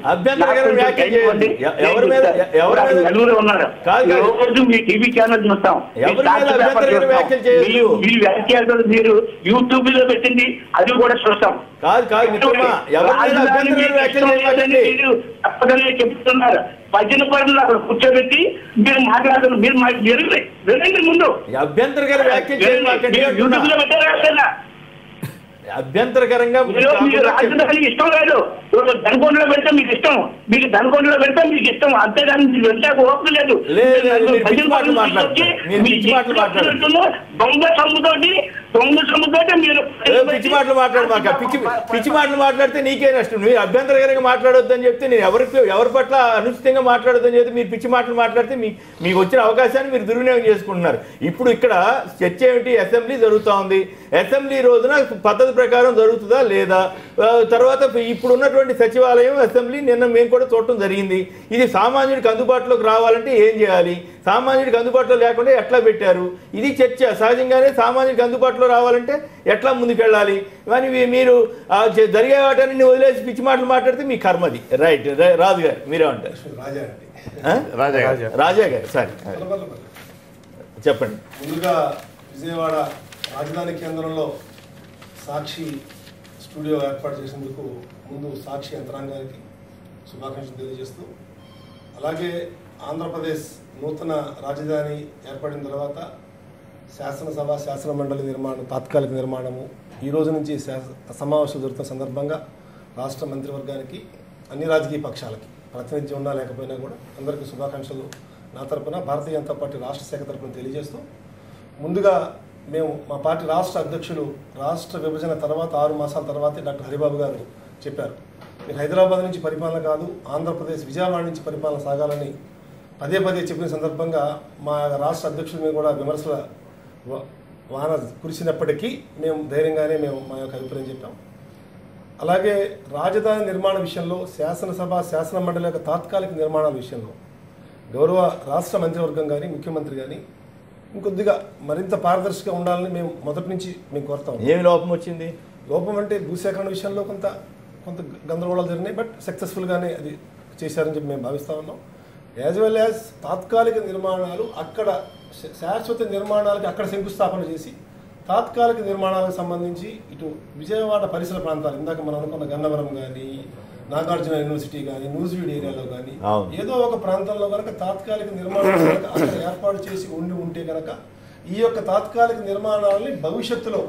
Speaker 6: నలుగురు ఉన్నారు, రోజు మీ టీవీ ఛానల్ చూస్తాం, మీ వ్యాఖ్యలు మీరు యూట్యూబ్ లో పెట్టింది అది కూడా చూస్తాం. తప్పదని చెప్తున్నారు. భజన పనులు అక్కడ కూర్చోబెట్టి మీరు మాట్లాడుతున్నారు, మీరు వినండి ముందు.
Speaker 1: అభ్యంతరకర వ్యాఖ్యలు
Speaker 6: యూట్యూబ్ లో పెట్టారా?
Speaker 1: అభ్యంతరకరంగా
Speaker 6: రాజధాని ఇష్టం లేదు, దనకొండలో పెడితే మీకు ఇష్టం, మీకు దనకొండలో పెడితే మీకు ఇష్టం, అంతేగాని మీకు వెళ్తే ఓపిక లేదు. దొంగ సొమ్ముతోటి మీరు
Speaker 1: పిచ్చి మాటలు మాట్లాడు, పిచ్చి మాటలు మాట్లాడితే నీకే నష్టం. మీరు అభ్యంతరకరంగా మాట్లాడొద్దని చెప్తే నేను ఎవరి పట్ల అనుచితంగా మాట్లాడొద్దని చెప్తే మీరు పిచ్చి మాటలు మాట్లాడితే మీకు వచ్చిన అవకాశాన్ని మీరు దుర్వినియోగం చేసుకుంటున్నారు. ఇప్పుడు ఇక్కడ చర్చ ఏమిటి? అసెంబ్లీ జరుగుతూ ఉంది. అసెంబ్లీ రోజున పద్ధతి ప్రకారం జరుగుతుందా లేదా? తర్వాత ఇప్పుడు ఉన్నటువంటి సచివాలయం, అసెంబ్లీ నిన్న మేము కూడా చూడటం జరిగింది. ఇది సామాన్యుడికి అందుబాటులోకి రావాలంటే ఏం చేయాలి, సామాన్యుడికి అందుబాటులో లేకుండా ఎట్లా పెట్టారు, ఇది చర్చ. సహజంగానే సామాన్యుడికి అందుబాటులో రావాలంటే ఎట్లా ముందుకెళ్ళాలి. కానీ మీరు జరిగే వాటిని వదిలేసి పిచ్చి మాటలు మాట్లాడితే మీ కర్మది. రైట్, రాజు గారు మీరేమంటారు? రాజా గారు సార్ చెప్పండి.
Speaker 7: ముందుగా విజయవాడ రాజధాని కేంద్రంలో సాక్షి స్టూడియో ఏర్పాటు చేసినందుకు ముందు సాక్షి యంత్రాంగానికి శుభాకాంక్షలు తెలియజేస్తూ, అలాగే ఆంధ్రప్రదేశ్ నూతన రాజధాని ఏర్పడిన తర్వాత శాసనసభ, శాసన మండలి నిర్మాణం, తాత్కాలిక నిర్మాణము ఈ రోజు నుంచి సమావేశం జరుగుతున్న సందర్భంగా రాష్ట్ర మంత్రివర్గానికి, అన్ని రాజకీయ పక్షాలకి ప్రాతినిధ్యం ఉన్నా లేకపోయినా కూడా అందరికీ శుభాకాంక్షలు నా తరపున, భారతీయ జనతా పార్టీ రాష్ట్ర శాఖ తరపున తెలియజేస్తూ, ముందుగా మేము మా పార్టీ రాష్ట్ర అధ్యక్షులు రాష్ట్ర విభజన తర్వాత 6 మాసాల తర్వాతే డాక్టర్ హరిబాబు గారు చెప్పారు, మీరు హైదరాబాద్ నుంచి పరిపాలన కాదు, ఆంధ్రప్రదేశ్ విజయవాడ నుంచి పరిపాలన సాగాలని పదే పదే చెప్పిన సందర్భంగా మా రాష్ట్ర అధ్యక్షుల మీద కూడా విమర్శల వాన కురిసినప్పటికీ మేము ధైర్యంగానే మా యొక్క అభిప్రాయం చెప్పాం. అలాగే రాజధాని నిర్మాణ విషయంలో, శాసనసభ, శాసన మండలి యొక్క తాత్కాలిక నిర్మాణాల విషయంలో గౌరవ రాష్ట్ర మంత్రివర్గం కానీ, ముఖ్యమంత్రి కానీ ఇంకొద్దిగా మరింత పారదర్శకంగా ఉండాలని మేము మొదటి నుంచి మేము కోరుతాం.
Speaker 1: ఏమి లోపం వచ్చింది?
Speaker 7: లోపం అంటే భూసేకరణ విషయంలో కొంత గందరగోళాలు జరిగినాయి, బట్ సక్సెస్ఫుల్గానే అది చేశారని చెప్పి మేము భావిస్తూ ఉన్నాం. యాజ్ వెల్ యాజ్ తాత్కాలిక నిర్మాణాలు, అక్కడ శాశ్వత నిర్మాణాలకి అక్కడ శంకుస్థాపన చేసి, తాత్కాలిక నిర్మాణాలకు సంబంధించి ఇటు విజయవాడ పరిసర ప్రాంతాలు, ఇందాక మనం అనుకున్న గన్నవరం కానీ, నాగార్జున యూనివర్సిటీ కానీ, న్యూజివీడ్ ఏరియాలో కానీ ఏదో ఒక ప్రాంతంలో కనుక తాత్కాలిక నిర్మాణాలు అక్కడ ఏర్పాటు చేసి ఉంటే కనుక ఈ యొక్క తాత్కాలిక నిర్మాణాలని భవిష్యత్తులో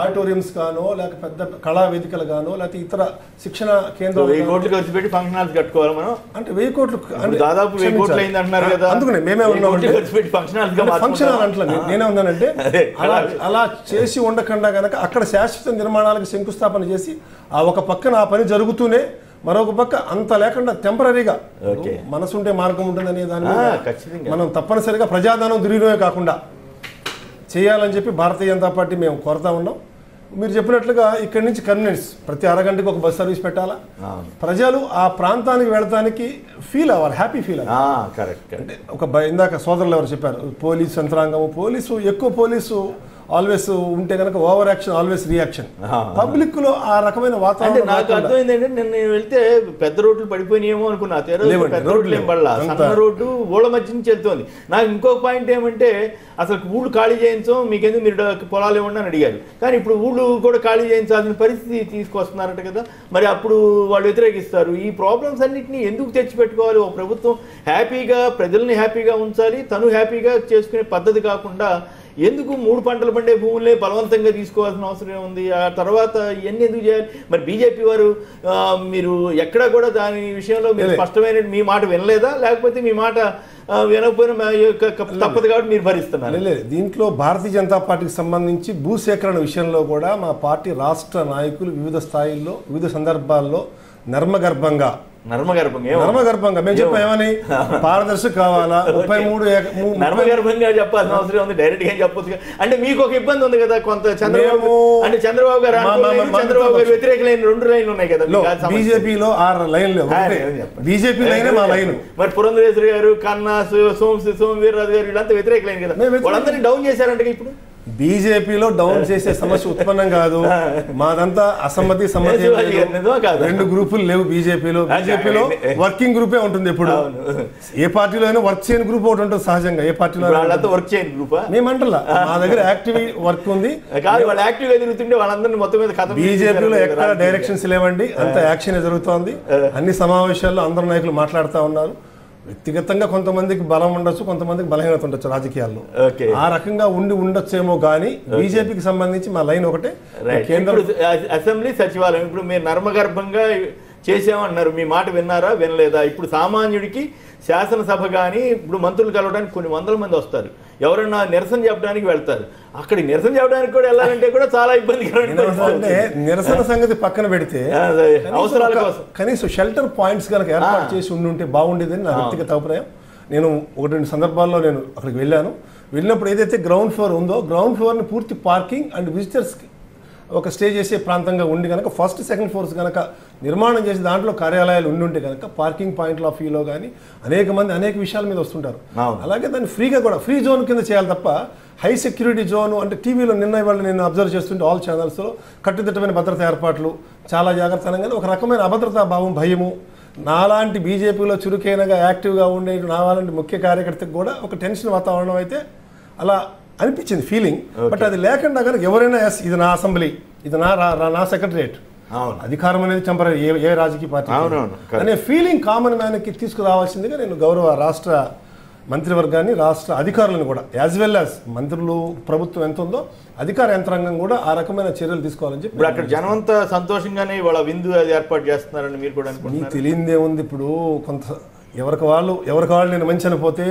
Speaker 7: ఆడిటోరియంస్ గానో, లేక పెద్ద కళా వేదికలు గానో, లేకపోతే ఇతర శిక్షణ కేంద్రాలు
Speaker 1: 1000 కోట్లు ఖర్చు పెట్టి ఫంక్షన్ హాల్స్ కట్టుకోవాలి మనం.
Speaker 7: అంటే 1000 కోట్లు
Speaker 1: దాదాపు 1000 కోట్లు అయింది అంటున్నారు కదా.
Speaker 7: అందుకనే మేమే ఉన్నాం. ఫంక్షన్ హాల్ అంటలే నేనే ఉన్నానంటే అలా చేసి ఉండకుండా కనుక అక్కడ శాశ్వత నిర్మాణాలకు శంకుస్థాపన చేసి ఆ ఒక పక్కన ఆ పని జరుగుతూనే మరొక పక్క అంత లేకుండా టెంపరీగా మనసుంటే మార్గం ఉంటుందనే దాని మీద మనం తప్పనిసరిగా ప్రజాధనం దుర్వినియోగం కాకుండా చేయాలని చెప్పి భారతీయ జనతా పార్టీ మేము కోరుతా ఉన్నాం. మీరు చెప్పినట్లుగా ఇక్కడి నుంచి కన్వీనియన్స్ ప్రతి అరగంటకి ఒక బస్ సర్వీస్ పెట్టాలా, ప్రజలు ఆ ప్రాంతానికి వెళ్ళడానికి ఫీల్ అవ్వాలి, హ్యాపీ ఫీల్ అవ్వాలి.
Speaker 1: కరెక్ట్.
Speaker 7: అంటే ఇందాక సోదరులు ఎవరు చెప్పారు, పోలీసు యంత్రాంగము, ఎక్కువ పోలీసు ఆల్వేస్ ఉంటే కనుక over action always reaction, public లో ఆ రకమైన వాతావరణం.
Speaker 1: నాకు అర్థమైంది ఏంటంటే నేను వెళ్తే పెద్ద రోడ్లు పడిపోయినాయేమో అనుకున్నా, పెద్ద రోడ్లు ఏం పడలా, సన్న రోడ్డు ఊళ్ళ మధ్య నుంచి వెళ్తుంది. నాకు ఇంకొక పాయింట్ ఏమంటే అసలు ఊళ్ళు ఖాళీ చేయించం, మీకెందుకు మీరు పొలాలు ఇవ్వండి అని అడిగారు. కానీ ఇప్పుడు ఊళ్ళు కూడా ఖాళీ చేయించాల్సిన పరిస్థితి తీసుకొస్తున్నారట కదా, మరి అప్పుడు వాళ్ళు వ్యతిరేకిస్తారు. ఈ ప్రాబ్లమ్స్ అన్నింటినీ ఎందుకు తెచ్చిపెట్టుకోవాలి? ఓ ప్రభుత్వం హ్యాపీగా ప్రజల్ని హ్యాపీగా ఉంచాలి, తను హ్యాపీగా చేసుకునే పద్ధతి కాకుండా ఎందుకు 3 పంటలు పండే భూములే బలవంతంగా తీసుకోవాల్సిన అవసరం ఉంది? ఆ తర్వాత ఇవన్నీ ఎందుకు చేయాలి? మరి బీజేపీ వారు మీరు ఎక్కడా కూడా దాని విషయంలో మీరు స్పష్టమైన మీ మాట వినలేదా, లేకపోతే మీ మాట వినకపోయినా తప్పదు కాబట్టి మీరు భరిస్తున్నారు?
Speaker 7: లేదు, దీంట్లో భారతీయ జనతా పార్టీకి సంబంధించి భూసేకరణ విషయంలో కూడా మా పార్టీ రాష్ట్ర నాయకులు వివిధ స్థాయిల్లో వివిధ సందర్భాల్లో నర్మగర్భంగా మేము చెప్పామని పారదర్శక కావాలా, 33
Speaker 1: నర్మగర్భంగా చెప్పాల్సిన అవసరం ఉంది, డైరెక్ట్ గా చెప్పొచ్చు. అంటే మీకు ఒక ఇబ్బంది ఉంది కదా, కొంత చంద్రబాబు గారు వ్యతిరేక లైన్ 2 లైన్లు ఉన్నాయి కదా.
Speaker 7: బీజేపీలో 6 లైన్లు, బీజేపీ లైనే మా లైన్.
Speaker 1: మరి పురంధరేశ్వరి గారు, కన్నా, సోమవీర్రాజు గారు వీళ్ళంతా వ్యతిరేక లైన్ కదా, వాళ్ళందరినీ డౌన్ చేశారంటే ఇప్పుడు
Speaker 7: బీజేపీలో డౌన్ చేసే సమస్య ఉత్పన్నం కాదు, మాదంతా అసమ్మతి సమ్మతి. 2 గ్రూపులు లేవు బీజేపీలో వర్కింగ్ గ్రూపే ఉంటుంది. ఎప్పుడు ఏ పార్టీలో అయినా వర్క్ చేయని గ్రూప్ ఒకటి ఉంటుంది సహజంగా. ఏ పార్టీలో
Speaker 1: వర్క్ చేయని గ్రూప్
Speaker 7: మేమంటలా, మా దగ్గర యాక్టివ్ వర్క్ ఉంది. బీజేపీలో ఎక్కడ డైరెక్షన్స్ లేవండి, అంత యాక్షన్ జరుగుతోంది. అన్ని సమావేశాల్లో అందరు నాయకులు మాట్లాడుతూ ఉన్నారు. వ్యక్తిగతంగా కొంతమందికి బలం ఉండొచ్చు, కొంతమందికి బలహీనత ఉండొచ్చు రాజకీయాల్లో, ఆ రకంగా ఉండొచ్చేమో. కానీ బీజేపీకి సంబంధించి మా లైన్ ఒకటే, కేంద్ర
Speaker 1: అసెంబ్లీ సచివాలయం ఇప్పుడు మీరు నర్మగర్భంగా చేసామన్నారు, మీ మాట విన్నారా వినలేదా? ఇప్పుడు సామాన్యుడికి శాసనసభ కానీ ఇప్పుడు మంత్రులు కలవడానికి కొన్ని వందల మంది వస్తారు, ఎవరన్నా నిరసన చెప్పడానికి వెళ్తారు, అక్కడికి నిరసన చెప్పడానికి కూడా వెళ్ళాలంటే కూడా చాలా ఇబ్బందికరంగా.
Speaker 7: నిరసన సంగతి పక్కన పెడితే
Speaker 1: అవసరాల కోసం
Speaker 7: కనీసం షెల్టర్ పాయింట్స్ కనుక ఏర్పాటు చేసి ఉంటే బాగుండేదని నా వ్యక్తిగత అభిప్రాయం. నేను 1-2 సందర్భాల్లో నేను అక్కడికి వెళ్ళినప్పుడు ఏదైతే గ్రౌండ్ ఫ్లోర్ ఉందో గ్రౌండ్ ఫ్లోర్ని పూర్తి పార్కింగ్ అండ్ విజిటర్స్కి ఒక స్టే చేసే ప్రాంతంగా ఉండి కనుక ఫస్ట్ సెకండ్ ఫ్లోర్స్ కనుక నిర్మాణం చేసి దాంట్లో కార్యాలయాలు ఉండి కనుక పార్కింగ్ పాయింట్ ఆఫ్ వ్యూలో కానీ అనేక మంది అనేక విషయాల మీద వస్తుంటారు. అలాగే దాన్ని ఫ్రీగా కూడా ఫ్రీ జోన్ కింద చేయాలి తప్ప హై సెక్యూరిటీ జోను అంటే టీవీలో నిన్న ఇవాళ నేను అబ్జర్వ్ చేస్తుంటే ఆల్ ఛానల్స్లో కట్టుదిట్టమైన భద్రతా ఏర్పాట్లు చాలా జాగ్రత్తగా ఒక రకమైన అభద్రతా భావం భయము నాలాంటి బీజేపీలో చురుకైనగా యాక్టివ్గా ఉండే నాలాంటి ముఖ్య కార్యకర్తకు కూడా ఒక టెన్షన్ వాతావరణం అయితే అలా అనిపించింది ఫీలింగ్. బట్ అది లేకుండా కనుక ఎవరైనా ఎస్ ఇది నా అసెంబ్లీ ఇది నా సెక్రటరియట్ అధికారం అనేది టెంపరీ ఏ రాజకీయ పార్టీ అనే ఫీలింగ్ కామన్ మ్యాన్కి తీసుకురావాల్సిందిగా నేను గౌరవ రాష్ట్ర మంత్రివర్గాన్ని రాష్ట్ర అధికారులను కూడా యాజ్ వెల్ యాజ్ మంత్రులు ప్రభుత్వం ఎంత ఉందో అధికార యంత్రాంగం కూడా ఆ రకమైన చర్యలు తీసుకోవాలని చెప్పి.
Speaker 1: ఇప్పుడు అక్కడ జనమంతా సంతోషంగానే వాళ్ళ విందు అది ఏర్పాటు చేస్తున్నారని మీరు కూడా
Speaker 7: మీకు తెలియదే ఉంది. ఇప్పుడు కొంత ఎవరికి వాళ్ళు నేను మంచి అనిపోతే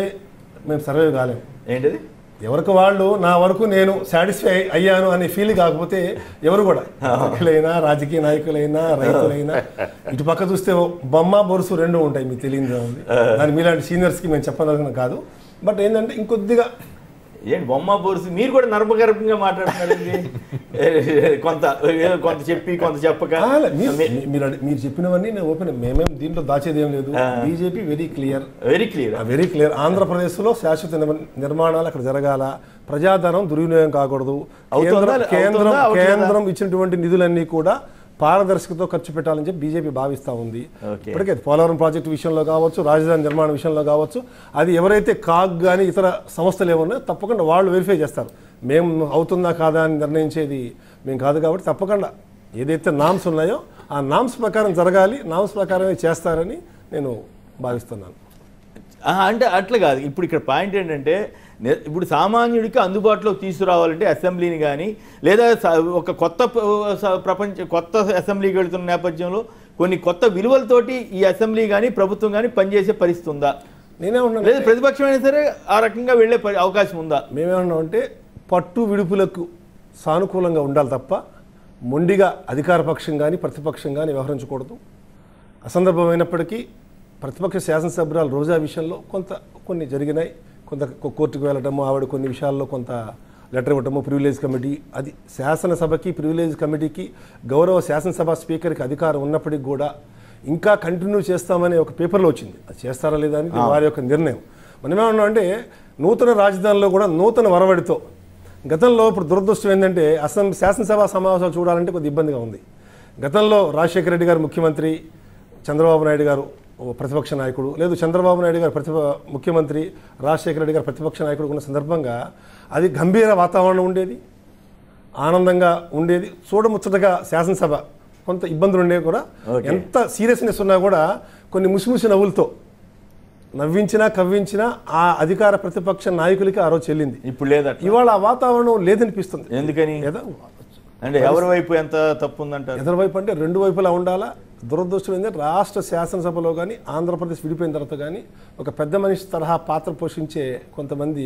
Speaker 7: మేము సర్వే కాలేము.
Speaker 1: ఏంటిది
Speaker 7: ఎవరికి వాళ్ళు నా వరకు నేను సాటిస్ఫై అయ్యాను అనే ఫీల్ కాకపోతే ఎవరు కూడా నాయకులైనా రాజకీయ నాయకులైనా రైతులైనా ఇటు పక్క చూస్తే బొమ్మ బొరుసు రెండు ఉంటాయి. మీకు తెలియదు ఉంది దాని మీలాంటి సీనియర్స్కి మేము చెప్పదగిన కాదు. బట్ ఏంటంటే ఇంకొద్దిగా
Speaker 1: ఏంటి బొమ్మ బొరుసు మీరు కూడా నర్మగర్భంగా మాట్లాడుతున్నారండి. కొంత చెప్పి కొంత చెప్పక
Speaker 7: మీరు చెప్పినవన్నీ నేను ఓపెన్ మేమేం దీంట్లో దాచేది ఏం లేదు. బీజేపీ వెరీ క్లియర్ ఆంధ్రప్రదేశ్లో శాశ్వత నిర్మాణాలు అక్కడ జరగాల, ప్రజాధనం దుర్వినియోగం కాకూడదు, కేంద్రం ఇచ్చినటువంటి నిధులన్నీ కూడా పారదర్శకతో ఖర్చు పెట్టాలని చెప్పి బీజేపీ భావిస్తూ ఉంది. ఇప్పటికే పోలవరం ప్రాజెక్టు విషయంలో కావచ్చు, రాజధాని నిర్మాణ విషయంలో కావచ్చు, అది ఎవరైతే కాగ్ కానీ ఇతర సంస్థలు ఏమన్నాయో తప్పకుండా వాళ్ళు వెరిఫై చేస్తారు. మేము అవుతుందా కాదా అని నిర్ణయించేది మేము కాదు. కాబట్టి తప్పకుండా ఏదైతే నామ్స్ ఉన్నాయో ఆ నామ్స్ ప్రకారం జరగాలి, నామ్స్ ప్రకారమే చేస్తారని నేను భావిస్తున్నాను.
Speaker 1: అంటే అట్లా కాదు. ఇప్పుడు ఇక్కడ పాయింట్ ఏంటంటే ఇప్పుడు సామాన్యుడికి అందుబాటులోకి తీసుకురావాలంటే అసెంబ్లీని కానీ లేదా ఒక కొత్త అసెంబ్లీకి వెళుతున్న నేపథ్యంలో కొన్ని కొత్త విలువలతోటి ఈ అసెంబ్లీ కానీ ప్రభుత్వం కానీ పనిచేసే పరిస్థితి ఉందా?
Speaker 7: నేనేమన్నా
Speaker 1: లేదా ప్రతిపక్షం అయినా సరే ఆ రకంగా వెళ్ళే అవకాశం ఉందా?
Speaker 7: మేమేమన్నా అంటే పట్టు విడుపులకు సానుకూలంగా ఉండాలి తప్ప మొండిగా అధికార పక్షం కానీ ప్రతిపక్షం కానీ వ్యవహరించకూడదు. అసందర్భమైనప్పటికీ ప్రతిపక్ష శాసనసభ్యురాలు రోజా విషయంలో కొన్ని జరిగినాయి. కొంత కోర్టుకు వెళ్ళటము, ఆవిడ కొన్ని విషయాల్లో కొంత లెటర్ ఇవ్వటము, ప్రివిలేజ్ కమిటీ, అది శాసనసభకి ప్రివిలేజ్ కమిటీకి గౌరవ శాసనసభ స్పీకర్కి అధికారం ఉన్నప్పటికీ కూడా ఇంకా కంటిన్యూ చేస్తామని ఒక పేపర్లో వచ్చింది. అది చేస్తారా లేదా అని వారి యొక్క నిర్ణయం. మనమేమన్నామంటే నూతన రాజధానిలో కూడా నూతన వరవడితో గతంలో ఇప్పుడు దురదృష్టం ఏంటంటే శాసనసభ సమావేశాలు చూడాలంటే కొద్ది ఇబ్బందిగా ఉంది. గతంలో రాజశేఖర రెడ్డి గారు ముఖ్యమంత్రి, చంద్రబాబు నాయుడు గారు ప్రతిపక్ష నాయకుడు, లేదు చంద్రబాబు నాయుడు గారు ముఖ్యమంత్రి, రాజశేఖర రెడ్డి గారు ప్రతిపక్ష నాయకుడు ఉన్న సందర్భంగా అది గంభీర వాతావరణం ఉండేది, ఆనందంగా ఉండేది. చూడముచ్చటగా శాసనసభ కొంత ఇబ్బందులు ఉండేవి కూడా. ఎంత సీరియస్నెస్ ఉన్నా కూడా కొన్ని ముసిముసి నవ్వులతో నవ్వించినా కవ్వించినా ఆ అధికార ప్రతిపక్ష నాయకులకి ఆ రోజు చెల్లింది.
Speaker 1: ఇప్పుడు లేదా
Speaker 7: ఇవాళ ఆ వాతావరణం లేదనిపిస్తుంది.
Speaker 1: ఎందుకని? అంటే ఎవరి వైపు ఎంత తప్పు ఉందంటారు?
Speaker 7: ఎవరి వైపు అంటే రెండు వైపులా ఉండాలా. దురదృష్టం ఏంటంటే రాష్ట్ర శాసనసభలో కానీ ఆంధ్రప్రదేశ్ విడిపోయిన తర్వాత కానీ ఒక పెద్ద మనిషి తరహా పాత్ర పోషించే కొంతమంది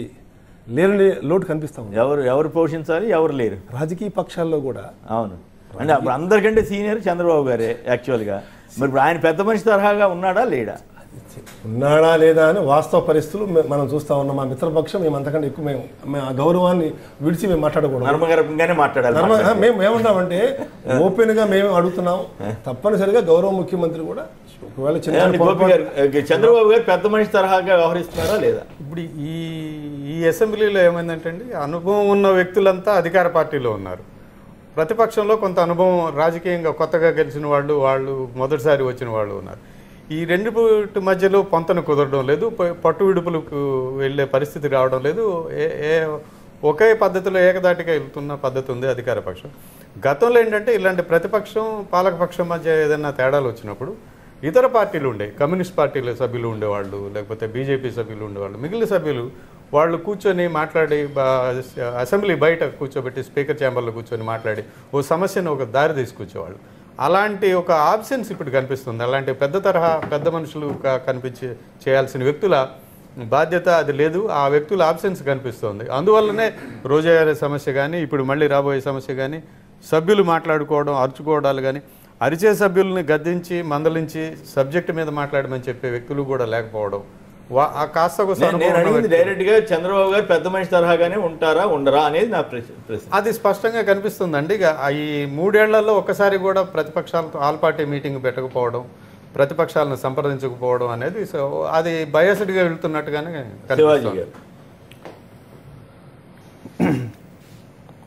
Speaker 7: లేని లోటు కనిపిస్తా ఉంది.
Speaker 1: ఎవరు పోషించాలి, ఎవరు లేరు
Speaker 7: రాజకీయ పక్షాల్లో కూడా.
Speaker 1: అవును, అంటే అప్పుడు అందరికంటే సీనియర్ చంద్రబాబు గారే యాక్చువల్గా. మరి ఆయన పెద్ద మనిషి తరహాగా ఉన్నాడా
Speaker 7: లేదా అని వాస్తవ పరిస్థితులు మనం చూస్తూ ఉన్నాం. మా మిత్రపక్షం మేము అంతకంటే ఎక్కువ మేము ఆ గౌరవాన్ని విడిచి మేము
Speaker 1: మాట్లాడకూడదు, మాట్లాడాలి.
Speaker 7: మేము ఏమన్నామంటే ఓపెన్గా మేము అడుగుతున్నాం, తప్పనిసరిగా గౌరవ ముఖ్యమంత్రి కూడా ఒకవేళ
Speaker 1: చంద్రబాబు గారు పెద్ద మనిషి తరహాగా వ్యవహరిస్తున్నారా లేదా?
Speaker 2: ఇప్పుడు ఈ అసెంబ్లీలో ఏమైందంటే అండి, అనుభవం ఉన్న వ్యక్తులంతా అధికార పార్టీలో ఉన్నారు. ప్రతిపక్షంలో కొంత అనుభవం రాజకీయంగా కొత్తగా గెలిచిన వాళ్ళు మొదటిసారి వచ్చిన వాళ్ళు ఉన్నారు. ఈ రెండు మధ్యలో పొంతన కుదరడం లేదు, పట్టు విడుపులకు వెళ్ళే పరిస్థితి రావడం లేదు. ఒకే పద్ధతిలో ఏకదాటిగా వెళ్తున్న పద్ధతి ఉంది అధికార పక్షం. గతంలో ఏంటంటే ఇలాంటి ప్రతిపక్షం పాలకపక్షం మధ్య ఏదైనా తేడాలు వచ్చినప్పుడు ఇతర పార్టీలు ఉండే, కమ్యూనిస్ట్ పార్టీల సభ్యులు ఉండేవాళ్ళు, లేకపోతే బీజేపీ సభ్యులు ఉండేవాళ్ళు. మిగిలిన సభ్యులు వాళ్ళు కూర్చొని మాట్లాడి అసెంబ్లీ బయట కూర్చోబెట్టి స్పీకర్ ఛాంబర్లో కూర్చొని మాట్లాడి ఓ సమస్యను ఒక దారి తీసుకొచ్చేవాళ్ళు. అలాంటి ఒక ఆబ్సెన్స్ ఇప్పుడు కనిపిస్తుంది. అలాంటి పెద్ద మనుషులు చేయాల్సిన వ్యక్తుల బాధ్యత అది లేదు, ఆ వ్యక్తుల ఆబ్సెన్స్ కనిపిస్తుంది. అందువల్లనే రోజా సమస్య కానీ ఇప్పుడు మళ్ళీ రాబోయే సమస్య కానీ సభ్యులు మాట్లాడుకోవడం, అరుచుకోవడాలు కానీ, అరిచే సభ్యుల్ని గద్దించి మందలించి సబ్జెక్టు మీద మాట్లాడమని చెప్పే వ్యక్తులు కూడా లేకపోవడం ఆ కాస్త
Speaker 1: డైరెక్ట్ గా చంద్రబాబు గారు పెద్ద మనిషి తరహాగానే ఉంటారా ఉండరా అనేది నా ప్రశ్న.
Speaker 2: అది స్పష్టంగా కనిపిస్తుందండి. ఇక ఈ 3 ఏళ్లలో ఒక్కసారి కూడా ప్రతిపక్షాలతో ఆల్ పార్టీ మీటింగ్ పెట్టకపోవడం, ప్రతిపక్షాలను సంప్రదించకపోవడం అనేది అది బయాస్డ్గా వెళ్తున్నట్టుగానే కనిపిస్తుంది.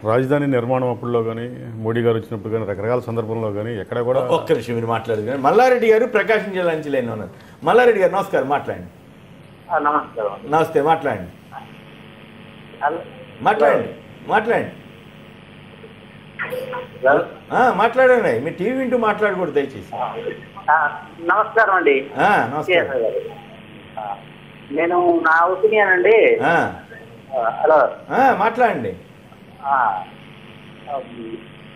Speaker 3: రాజధాని నిర్మాణం అప్పుడులో కానీ మోడీ గారు వచ్చినప్పుడు కానీ రకరకాల సందర్భంలో కానీ ఎక్కడ కూడా
Speaker 1: ఒక్క నిమిషం మీరు మాట్లాడదు కానీ మల్లారెడ్డి గారు ప్రకాశం జిల్లా నుంచి లేని ఉన్నారు. మల్లారెడ్డి గారు నమస్కారం, మాట్లాడండి. నమస్తే, మాట్లాడండి మాట్లాడండి మాట్లాడండి మాట్లాడండి. మీ టీవీ వింటూ మాట్లాడకూడదు దయచేసి.
Speaker 6: నమస్కారం అండి.
Speaker 1: నమస్కారం.
Speaker 6: నేను నా ఒపీనియన్ అండి. హలో,
Speaker 1: మాట్లాడండి.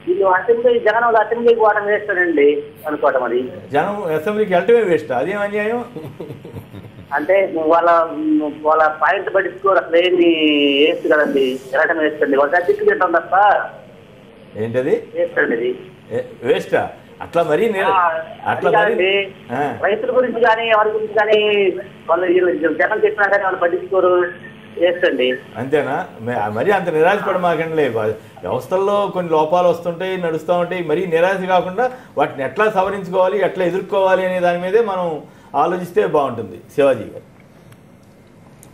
Speaker 6: వీళ్ళు అసెంబ్లీ జగన్ వాళ్ళు అసెంబ్లీకి పోవడం వేస్తాడండి అనుకోవటం. అది
Speaker 1: జనం అసెంబ్లీకి వెళ్ళటమే వేస్ట్, అదేం అన్యాయం.
Speaker 6: అంటే వాళ్ళ పాయింట్ బట్టి స్కోర్ అసలు ఏంది వేస్ట్ కదండి, వెళ్ళటం వేస్తండి. వాళ్ళ తిట్లు తింటాం తప్ప
Speaker 1: ఏంటది
Speaker 6: వేస్తండి. ఇది
Speaker 1: వేస్టా? అట్లా మరి
Speaker 6: రైతుల గురించి కానీ ఎవరి గురించి కానీ వాళ్ళు జగన్ చెప్పినా కానీ వాళ్ళు పట్టించుకోరు, వేస్తండి.
Speaker 1: అంతేనా? మరి అంత నిరాశపడమాకండి. వ్యవస్థల్లో కొన్ని లోపాలు వస్తుంటాయి, నడుస్తూ ఉంటాయి. మరీ నిరాశ కాకుండా వాటిని ఎట్లా సవరించుకోవాలి, ఎట్లా ఎదుర్కోవాలి అనే దాని మీదే మనం ఆలోచిస్తే బాగుంటుంది. శివాజీ గారు,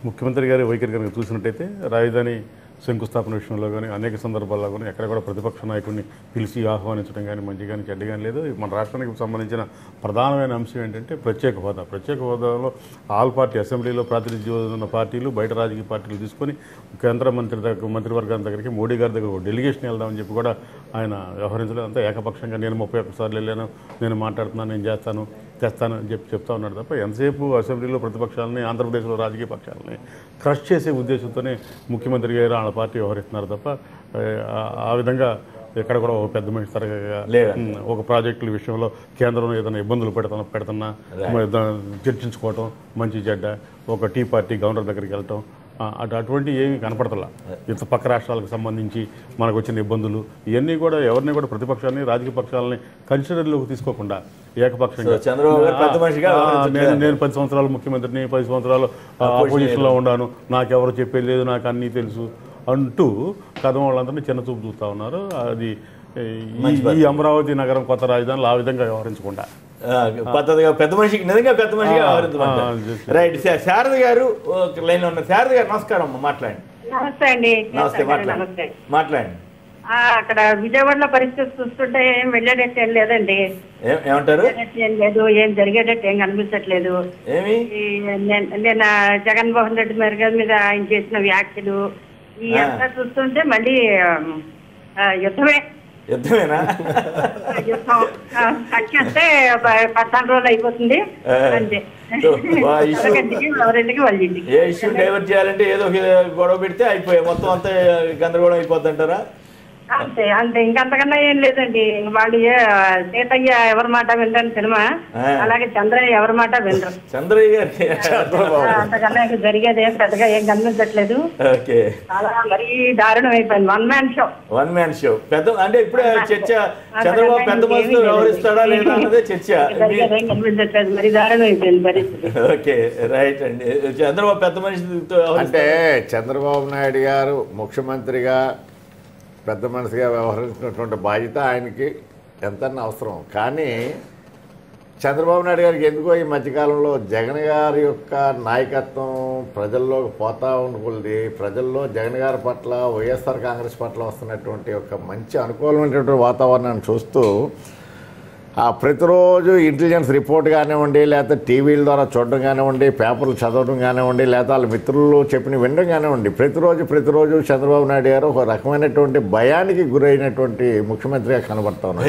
Speaker 3: ముఖ్యమంత్రి గారి వైఖరి కనుక చూసినట్టయితే రాజధాని శంకుస్థాపన విషయంలో కానీ అనేక సందర్భాల్లో కానీ ఎక్కడ కూడా ప్రతిపక్ష నాయకుడిని పిలిచి ఆహ్వానించడం కానీ మంచి కానీ చెడ్డ కానీ లేదు. మన రాష్ట్రానికి సంబంధించిన ప్రధానమైన అంశం ఏంటంటే ప్రత్యేక హోదా. ప్రత్యేక హోదాలో ఆల్ పార్టీ అసెంబ్లీలో ప్రాతినిధ్యం ఉన్న పార్టీలు, బయట రాజకీయ పార్టీలు తీసుకొని కేంద్ర మంత్రివర్గం దగ్గరికి మోడీ గారి దగ్గర ఒక డెలిగేషన్ వెళ్దామని చెప్పి కూడా ఆయన వ్యవహరించలేదు. అంతా ఏకపక్షంగా నేను 31 సార్లు వెళ్ళాను, నేను మాట్లాడుతున్నాను, నేను తెస్తాను అని చెప్తా ఉన్నాడు తప్ప ఎంతసేపు అసెంబ్లీలో ప్రతిపక్షాలని, ఆంధ్రప్రదేశ్లో రాజకీయ పక్షాలని క్రష్ చేసే ఉద్దేశంతోనే ముఖ్యమంత్రి గారు వాళ్ళ పార్టీ వ్యవహరిస్తున్నారు తప్ప ఆ విధంగా ఎక్కడ కూడా ఒక పెద్ద మనిషి తరగగా ఒక ప్రాజెక్టుల విషయంలో కేంద్రంలో ఏదైనా ఇబ్బందులు పెడుతున్నా చర్చించుకోవటం, మంచి చెడ్డ ఒక టీ పార్టీ గవర్నర్ దగ్గరికి వెళ్ళటం అటువంటి ఏమీ కనపడతలా. ఇంత పక్క రాష్ట్రాలకు సంబంధించి మనకు వచ్చిన ఇబ్బందులు ఇవన్నీ కూడా ఎవరిని కూడా ప్రతిపక్షాలని, రాజకీయ పక్షాలని కన్సిడర్లోకి తీసుకోకుండా ఏకపక్షంగా నేను 10 సంవత్సరాలు ముఖ్యమంత్రిని, 10 సంవత్సరాలు అపోజిషన్లో ఉన్నాను, నాకెవరు చెప్పేది లేదు, నాకు అన్నీ తెలుసు అంటూ కథం వాళ్ళందరినీ చిన్న చూపు చూస్తూ ఉన్నారు. అది ఈ అమరావతి నగరం కొత్త రాజధానిలో ఆ విధంగా వ్యవహరించకుండా
Speaker 1: పద్ధతిగా పెద్ద మనిషికి నిజంగా పెద్ద మనిషిగా వ్యవహరించమంటారు. రైట్. శారద గారు లైన్ లో ఉన్నారు. శారద గారు నమస్కారం అమ్మా, మాట్లాడండి.
Speaker 8: నమస్తే అండి.
Speaker 1: నమస్తే, మాట్లాడండి.
Speaker 8: అక్కడ విజయవాడలో పరిస్థితి చూస్తుంటే ఏం వెళ్ళేటట్టు ఏం లేదండి.
Speaker 1: ఏమంటారు?
Speaker 8: ఏం లేదు, ఏం జరిగేటట్టు ఏం కనిపించట్లేదు.
Speaker 1: ఏమి
Speaker 8: నేను జగన్మోహన్ రెడ్డి మీద ఆయన చేసిన వ్యాఖ్యలు ఈ అంతా చూస్తుంటే మళ్ళీ
Speaker 1: యుద్ధమేనా?
Speaker 8: యుద్ధం కట్టేస్తే 14 రోజులు అయిపోతుంది అంతే. ఎవరింటికి వాళ్ళ ఇంటికి
Speaker 1: ఏ ఇష్యూ డైవర్ట్ చేయాలంటే ఏదో గొడవ పెడితే అయిపోయాయి, మొత్తం అంతా గందరగోళం అయిపోద్ది అంటారా?
Speaker 8: అంతే అంతే, ఇంకంతకన్నా ఏం లేదండి. వాళ్ళు సీతయ్య ఎవరి మాట వినరని సినిమా, అలాగే చంద్రయ్య ఎవరి మాట వినరు.
Speaker 1: చంద్రయ్య గారి
Speaker 8: అంతకన్నా జరిగేది ఏం పెద్దగా ఏం కనిపించట్లేదు. చాలా మరీ దారుణం అయిపోయింది. వన్ మ్యాన్ షో
Speaker 1: పెద్ద అంటే ఇప్పుడే చర్చ చంద్రబాబు పెద్ద మనసుతో వ్యవహరిస్తాడా లేదా అన్నదే చర్చ.
Speaker 8: ఏం కనిపించట్లేదు, మరీ దారుణం అయిపోయింది పరిస్థితి.
Speaker 1: ఓకే, రైట్ అండి. చంద్రబాబు పెద్ద మనిషితో
Speaker 5: అంటే చంద్రబాబు నాయుడు గారు ముఖ్యమంత్రిగా పెద్ద మనిషిగా వ్యవహరించినటువంటి బాధ్యత ఆయనకి ఎంతన్నా అవసరం. కానీ చంద్రబాబు నాయుడు గారికి ఎందుకో ఈ మధ్యకాలంలో జగన్ గారి యొక్క నాయకత్వం ప్రజల్లోకి పోతా ఉండకూడదు. ప్రజల్లో జగన్ గారి పట్ల, వైఎస్ఆర్ కాంగ్రెస్ పట్ల వస్తున్నటువంటి ఒక మంచి అనుకూలమైనటువంటి వాతావరణాన్ని చూస్తూ ప్రతిరోజు ఇంటెలిజెన్స్ రిపోర్ట్ కానివ్వండి, లేకపోతే టీవీల ద్వారా చూడడం కానివ్వండి, పేపర్లు చదవడం కానివ్వండి, లేకపోతే వాళ్ళ మిత్రులు చెప్పిన వినడం కానివ్వండి, ప్రతిరోజు చంద్రబాబు నాయుడు గారు ఒక రకమైనటువంటి భయానికి గురైనటువంటి ముఖ్యమంత్రిగా కనబడతా ఉన్నారు.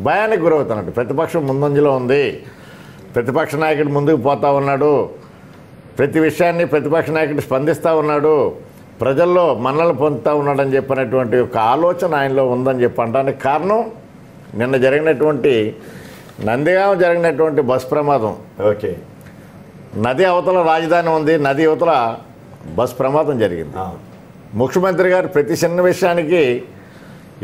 Speaker 5: భయానికి గురవుతున్నాడు. ప్రతిపక్షం ముందంజలో ఉంది, ప్రతిపక్ష నాయకుడు ముందుకు పోతా ఉన్నాడు, ప్రతి విషయాన్ని ప్రతిపక్ష నాయకుడు స్పందిస్తూ ఉన్నాడు, ప్రజల్లో మన్నలు పొందుతూ ఉన్నాడని చెప్పినటువంటి ఒక ఆలోచన ఆయనలో ఉందని చెప్పడానికి కారణం నిన్న నందిగామ జరిగినటువంటి బస్ ప్రమాదం.
Speaker 1: ఓకే,
Speaker 5: నది అవతల రాజధాని ఉంది, నది అవతల బస్ ప్రమాదం జరిగింది. ముఖ్యమంత్రి గారు ప్రతి చిన్న విషయానికి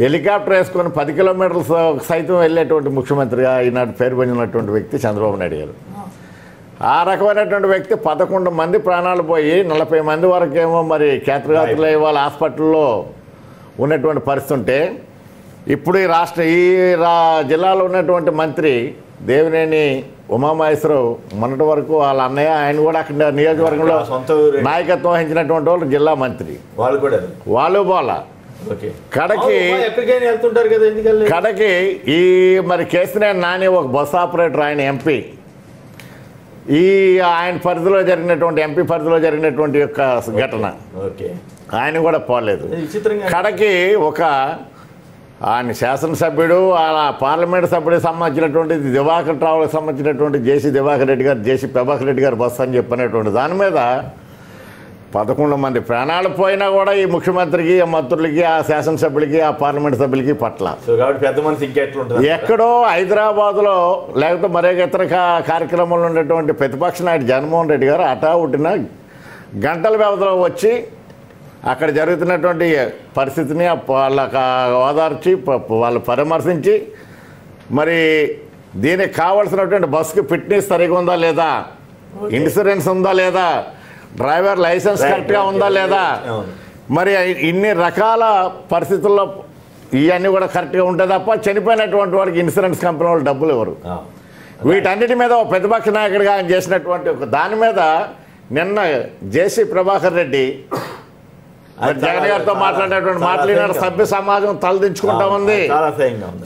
Speaker 5: హెలికాప్టర్ వేసుకొని 10 కిలోమీటర్లు సైతం వెళ్ళేటువంటి ముఖ్యమంత్రిగా ఈనాడు పేరు పొందినటువంటి వ్యక్తి చంద్రబాబు నాయుడు గారు. ఆ రకమైనటువంటి వ్యక్తి 11 మంది ప్రాణాలు పోయి 40 మంది వరకు ఏమో మరి క్షేత్రఘాతులు వాళ్ళ హాస్పిటల్లో ఉన్నటువంటి పరిస్థితి ఉంటే ఇప్పుడు ఈ జిల్లాలో ఉన్నటువంటి మంత్రి దేవినేని ఉమామహేశ్వరరావు మొన్నటి వరకు వాళ్ళ అన్నయ్య ఆయన కూడా అక్కడ నియోజకవర్గంలో నాయకత్వం వహించినటువంటి వాళ్ళు జిల్లా మంత్రి వాళ్ళు పోలా కడకి ఈ మరి కేసినేని నాని ఒక బస్ ఆపరేటర్ ఆయన ఎంపీ ఆయన పరిధిలో జరిగినటువంటి ఎంపీ పరిధిలో జరిగినటువంటి యొక్క ఘటన ఆయన కూడా పోలేదు కడకి ఒక ఆయన శాసనసభ్యుడు ఆ పార్లమెంట్ సభ్యుడికి సంబంధించినటువంటి దివాకర్ రావుకి సంబంధించినటువంటి జేసీ దివాకర్ రెడ్డి గారు జేసీ ప్రభాకర్ రెడ్డి గారు బస్సు అని చెప్పినటువంటి దాని మీద 11 మంది ప్రాణాలు పోయినా కూడా ఈ ముఖ్యమంత్రికి ఆ మంత్రులకి ఆ శాసనసభ్యులకి ఆ పార్లమెంట్ సభ్యులకి పట్ల
Speaker 1: పెద్ద మనిషి
Speaker 5: ఎక్కడో హైదరాబాద్లో లేకపోతే మరే ఇతర కార్యక్రమంలో ఉన్నటువంటి ప్రతిపక్ష నాయకుడు జగన్మోహన్ రెడ్డి గారు హఠావుటిన గంటల వ్యవధిలో వచ్చి అక్కడ జరుగుతున్నటువంటి పరిస్థితిని వాళ్ళకి ఓదార్చి వాళ్ళు పరామర్శించి మరి దీనికి కావాల్సినటువంటి బస్సుకి ఫిట్నెస్ సరిగా ఉందా లేదా, ఇన్సూరెన్స్ ఉందా లేదా, డ్రైవర్ లైసెన్స్ కరెక్ట్గా ఉందా లేదా, మరి ఇన్ని రకాల పరిస్థితుల్లో ఇవన్నీ కూడా కరెక్ట్గా ఉంటాయి తప్ప చనిపోయినటువంటి వాడికి ఇన్సూరెన్స్ కంపెనీ వాళ్ళు డబ్బులు ఇవ్వరు. వీటన్నిటి మీద ప్రతిపక్ష నాయకుడిగా ఆయన చేసినటువంటి ఒక దాని మీద నిన్న జేసీ ప్రభాకర్ రెడ్డి జగన్ గారితో మాట్లాడేటువంటి మాట్లాడిన సభ్య సమాజం తలదించుకుంటా ఉంది.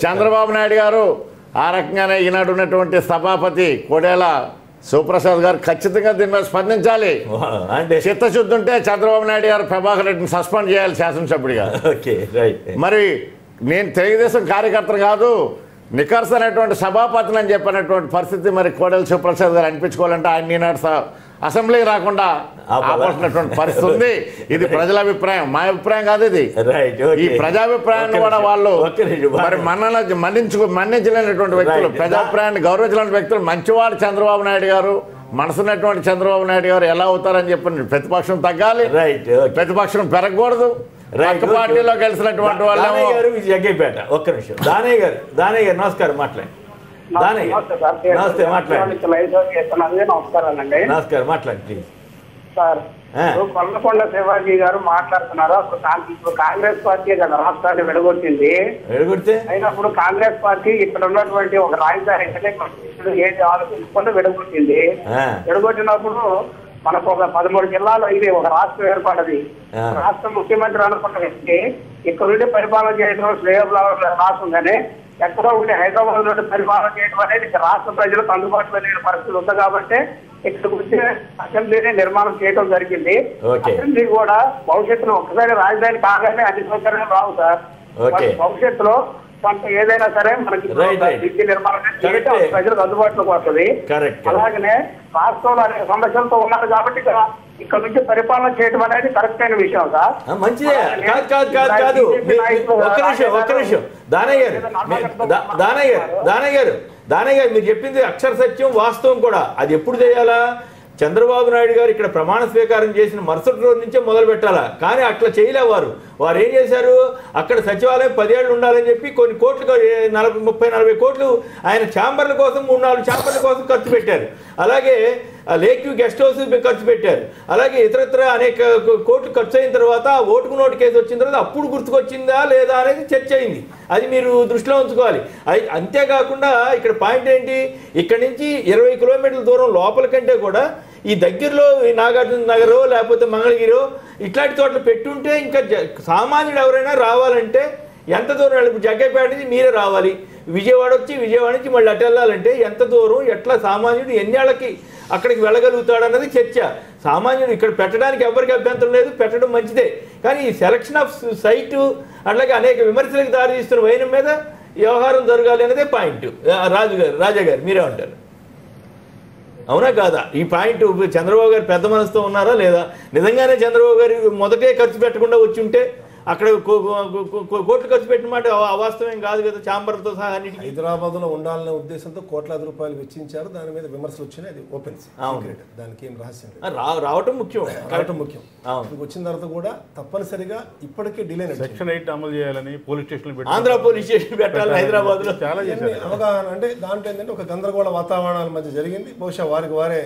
Speaker 5: చంద్రబాబు నాయుడు గారు ఆ రకంగానే ఈనాడు ఉన్నటువంటి సభాపతి కోడేల శివప్రసాద్ గారు ఖచ్చితంగా దీని మీద స్పందించాలి. చిత్తశుద్ధి ఉంటే చంద్రబాబు నాయుడు గారు ప్రభాకర్ రెడ్డిని సస్పెండ్ చేయాలి శాసనసభ్యుడిగా. మరి నేను తెలుగుదేశం కార్యకర్తను కాదు నికర్స్ అనేటువంటి సభాపతిని అని చెప్పినటువంటి పరిస్థితి మరి కోడెల శివప్రసాద్ గారు అనిపించుకోవాలంటే ఆయన ఈనాడు అసెంబ్లీకి రాకుండా ఆపాల్సినటువంటి పరిస్థితి ఉంది. ఇది ప్రజల అభిప్రాయం, మా అభిప్రాయం కాదు. ఇది ఈ ప్రజాభిప్రాయాన్ని కూడా వాళ్ళు మరి మన్నించలేనటువంటి వ్యక్తులు, ప్రజాభిప్రాయాన్ని గౌరవించలేని వ్యక్తులు. మంచివాడు చంద్రబాబు నాయుడు గారు, మనసున్నటువంటి చంద్రబాబు నాయుడు గారు ఎలా అవుతారని చెప్పి ప్రతిపక్షం తగ్గాలి, ప్రతిపక్షం పెరగకూడదు. పార్టీలో కలిసినటువంటి వాళ్ళు
Speaker 1: జగ్గైపేట. ఒక్క నిమిషం దానయ్య గారు నమస్కారం, మాట్లాడండి. నమస్తే మాట్లాడండి. నమస్కారం మాట్లాడండి ప్లీజ్
Speaker 9: సార్. కొల్లకొండ శివాజీ గారు మాట్లాడుతున్నారు. ఇప్పుడు కాంగ్రెస్ పార్టీ కదా రాష్ట్రాన్ని విడగొట్టింది. అయినప్పుడు కాంగ్రెస్ పార్టీ ఇక్కడ ఉన్నటువంటి ఒక రాజధాని ఏది ఆలోచించుకుంటే విడగొట్టింది. విడగొట్టినప్పుడు మనకు ఒక 13 జిల్లాలో ఇది ఒక రాష్ట్రం ఏర్పడ్డది. రాష్ట్ర ముఖ్యమంత్రి అనుకున్న వ్యక్తి ఇక్కడ నుండి పరిపాలన చేయడం రాష్ట్రం కానీ ఎక్కడో ఉండి హైదరాబాద్ నుండి పరిపాలన చేయడం అనేది రాష్ట్ర ప్రజలకు అందుబాటులో లేని పరిస్థితి ఉంది. కాబట్టి ఇక్కడికి వచ్చి అసెంబ్లీని నిర్మాణం చేయడం జరిగింది. అసెంబ్లీ కూడా భవిష్యత్తులో ఒకసారి రాజధాని కాగానే అన్ని సౌకర్యాలు రావు సార్. భవిష్యత్తులో కొంత ఏదైనా సరే మనకి విద్య నిర్మాణం ప్రజలకు అందుబాటులోకి వస్తుంది. అలాగనే రాష్ట్రంలో అనేక సమస్యలతో ఉన్నారు కాబట్టి ఇక్కడ నుంచి పరిపాలన చేయడం అనేది కరెక్ట్ అయిన విషయం సార్.
Speaker 1: మంచిదే. కాదు ఒక్క నిమిషం దానయ్య గారు మీరు చెప్పింది అక్షర సత్యం, వాస్తవం కూడా. అది ఎప్పుడు చేయాలా? చంద్రబాబు నాయుడు గారు ఇక్కడ ప్రమాణ స్వీకారం చేసిన మరుసటి రోజు నుంచే మొదలు పెట్టాలా. కానీ అట్లా చేయలేవారు. వారు ఏం చేశారు, అక్కడ సచివాలయం 10 ఏళ్ళు ఉండాలని చెప్పి కొన్ని కోట్లు 30-40 కోట్లు ఆయన ఛాంబర్ల కోసం 3-4 ఛాంబర్ల కోసం ఖర్చు పెట్టారు. అలాగే లేక్ వ్యూ గెస్ట్ హౌస్ ఖర్చు పెట్టారు. అలాగే ఇతరత్ర అనేక కోట్లు ఖర్చు అయిన తర్వాత ఓటుకు నోటు కేసు వచ్చిన తర్వాత అప్పుడు గుర్తుకొచ్చిందా లేదా అనేది చర్చ అయింది. అది మీరు దృష్టిలో ఉంచుకోవాలి. అంతేకాకుండా ఇక్కడ పాయింట్ ఏంటి, ఇక్కడ నుంచి 20 కిలోమీటర్ల దూరం లోపల కంటే కూడా ఈ దగ్గరలో ఈ నాగార్జున నగరో లేకపోతే మంగళగిరో ఇట్లాంటి చోట్ల పెట్టుంటే ఇంకా సామాన్యుడు ఎవరైనా రావాలంటే ఎంత దూరం వెళ్ళి జగ్గైపేట నుంచి మీరే రావాలి. విజయవాడ వచ్చి విజయవాడ నుంచి మళ్ళీ అటు వెళ్ళాలంటే ఎంత దూరం, ఎట్లా సామాన్యుడు ఎన్నేళ్ళకి అక్కడికి వెళ్ళగలుగుతాడు అన్నది చర్చ. సామాన్యుడు ఇక్కడ పెట్టడానికి ఎవరికి అభ్యంతరం లేదు, పెట్టడం మంచిదే. కానీ ఈ సెలక్షన్ ఆఫ్ సైటు అట్లాగే అనేక విమర్శలకు దారి తీస్తున్న వైనం మీద వ్యవహారం జరగాలి అనేదే పాయింట్. రాజా గారు మీరేమంటారు? అవునా కాదా? ఈ పాయింట్ చంద్రబాబు గారు పెద్ద మనసుతో ఉన్నారా లేదా? నిజంగానే చంద్రబాబు గారు మొదటే ఖర్చు పెట్టకుండా వచ్చి ఉంటే అక్కడ కోట్లు ఖర్చు పెట్టిన మాట అవాస్తవం కాదు కదా, ఛాంబర్తో సహా అన్నిటికీ.
Speaker 7: హైదరాబాద్లో ఉండాలనే ఉద్దేశంతో కోట్లాది రూపాయలు వెచ్చించారు, దాని మీద విమర్శలు వచ్చినాయి, అది ఓపెన్ సీక్రెట్, దానికి ఏం రహస్యం లేదు.
Speaker 1: రావటం ముఖ్యం,
Speaker 7: వచ్చిన తర్వాత కూడా తప్పనిసరిగా ఇప్పటికే డిలే
Speaker 3: సెక్షన్ 8 అమలు చేయాలని police station
Speaker 1: Andhra police station పెట్టాలి హైదరాబాద్ లో
Speaker 3: చాలా
Speaker 7: అవగాహన. అంటే దాంట్లో ఏంటంటే ఒక గందరగోళ వాతావరణాల మధ్య జరిగింది. బహుశా వారికి వారే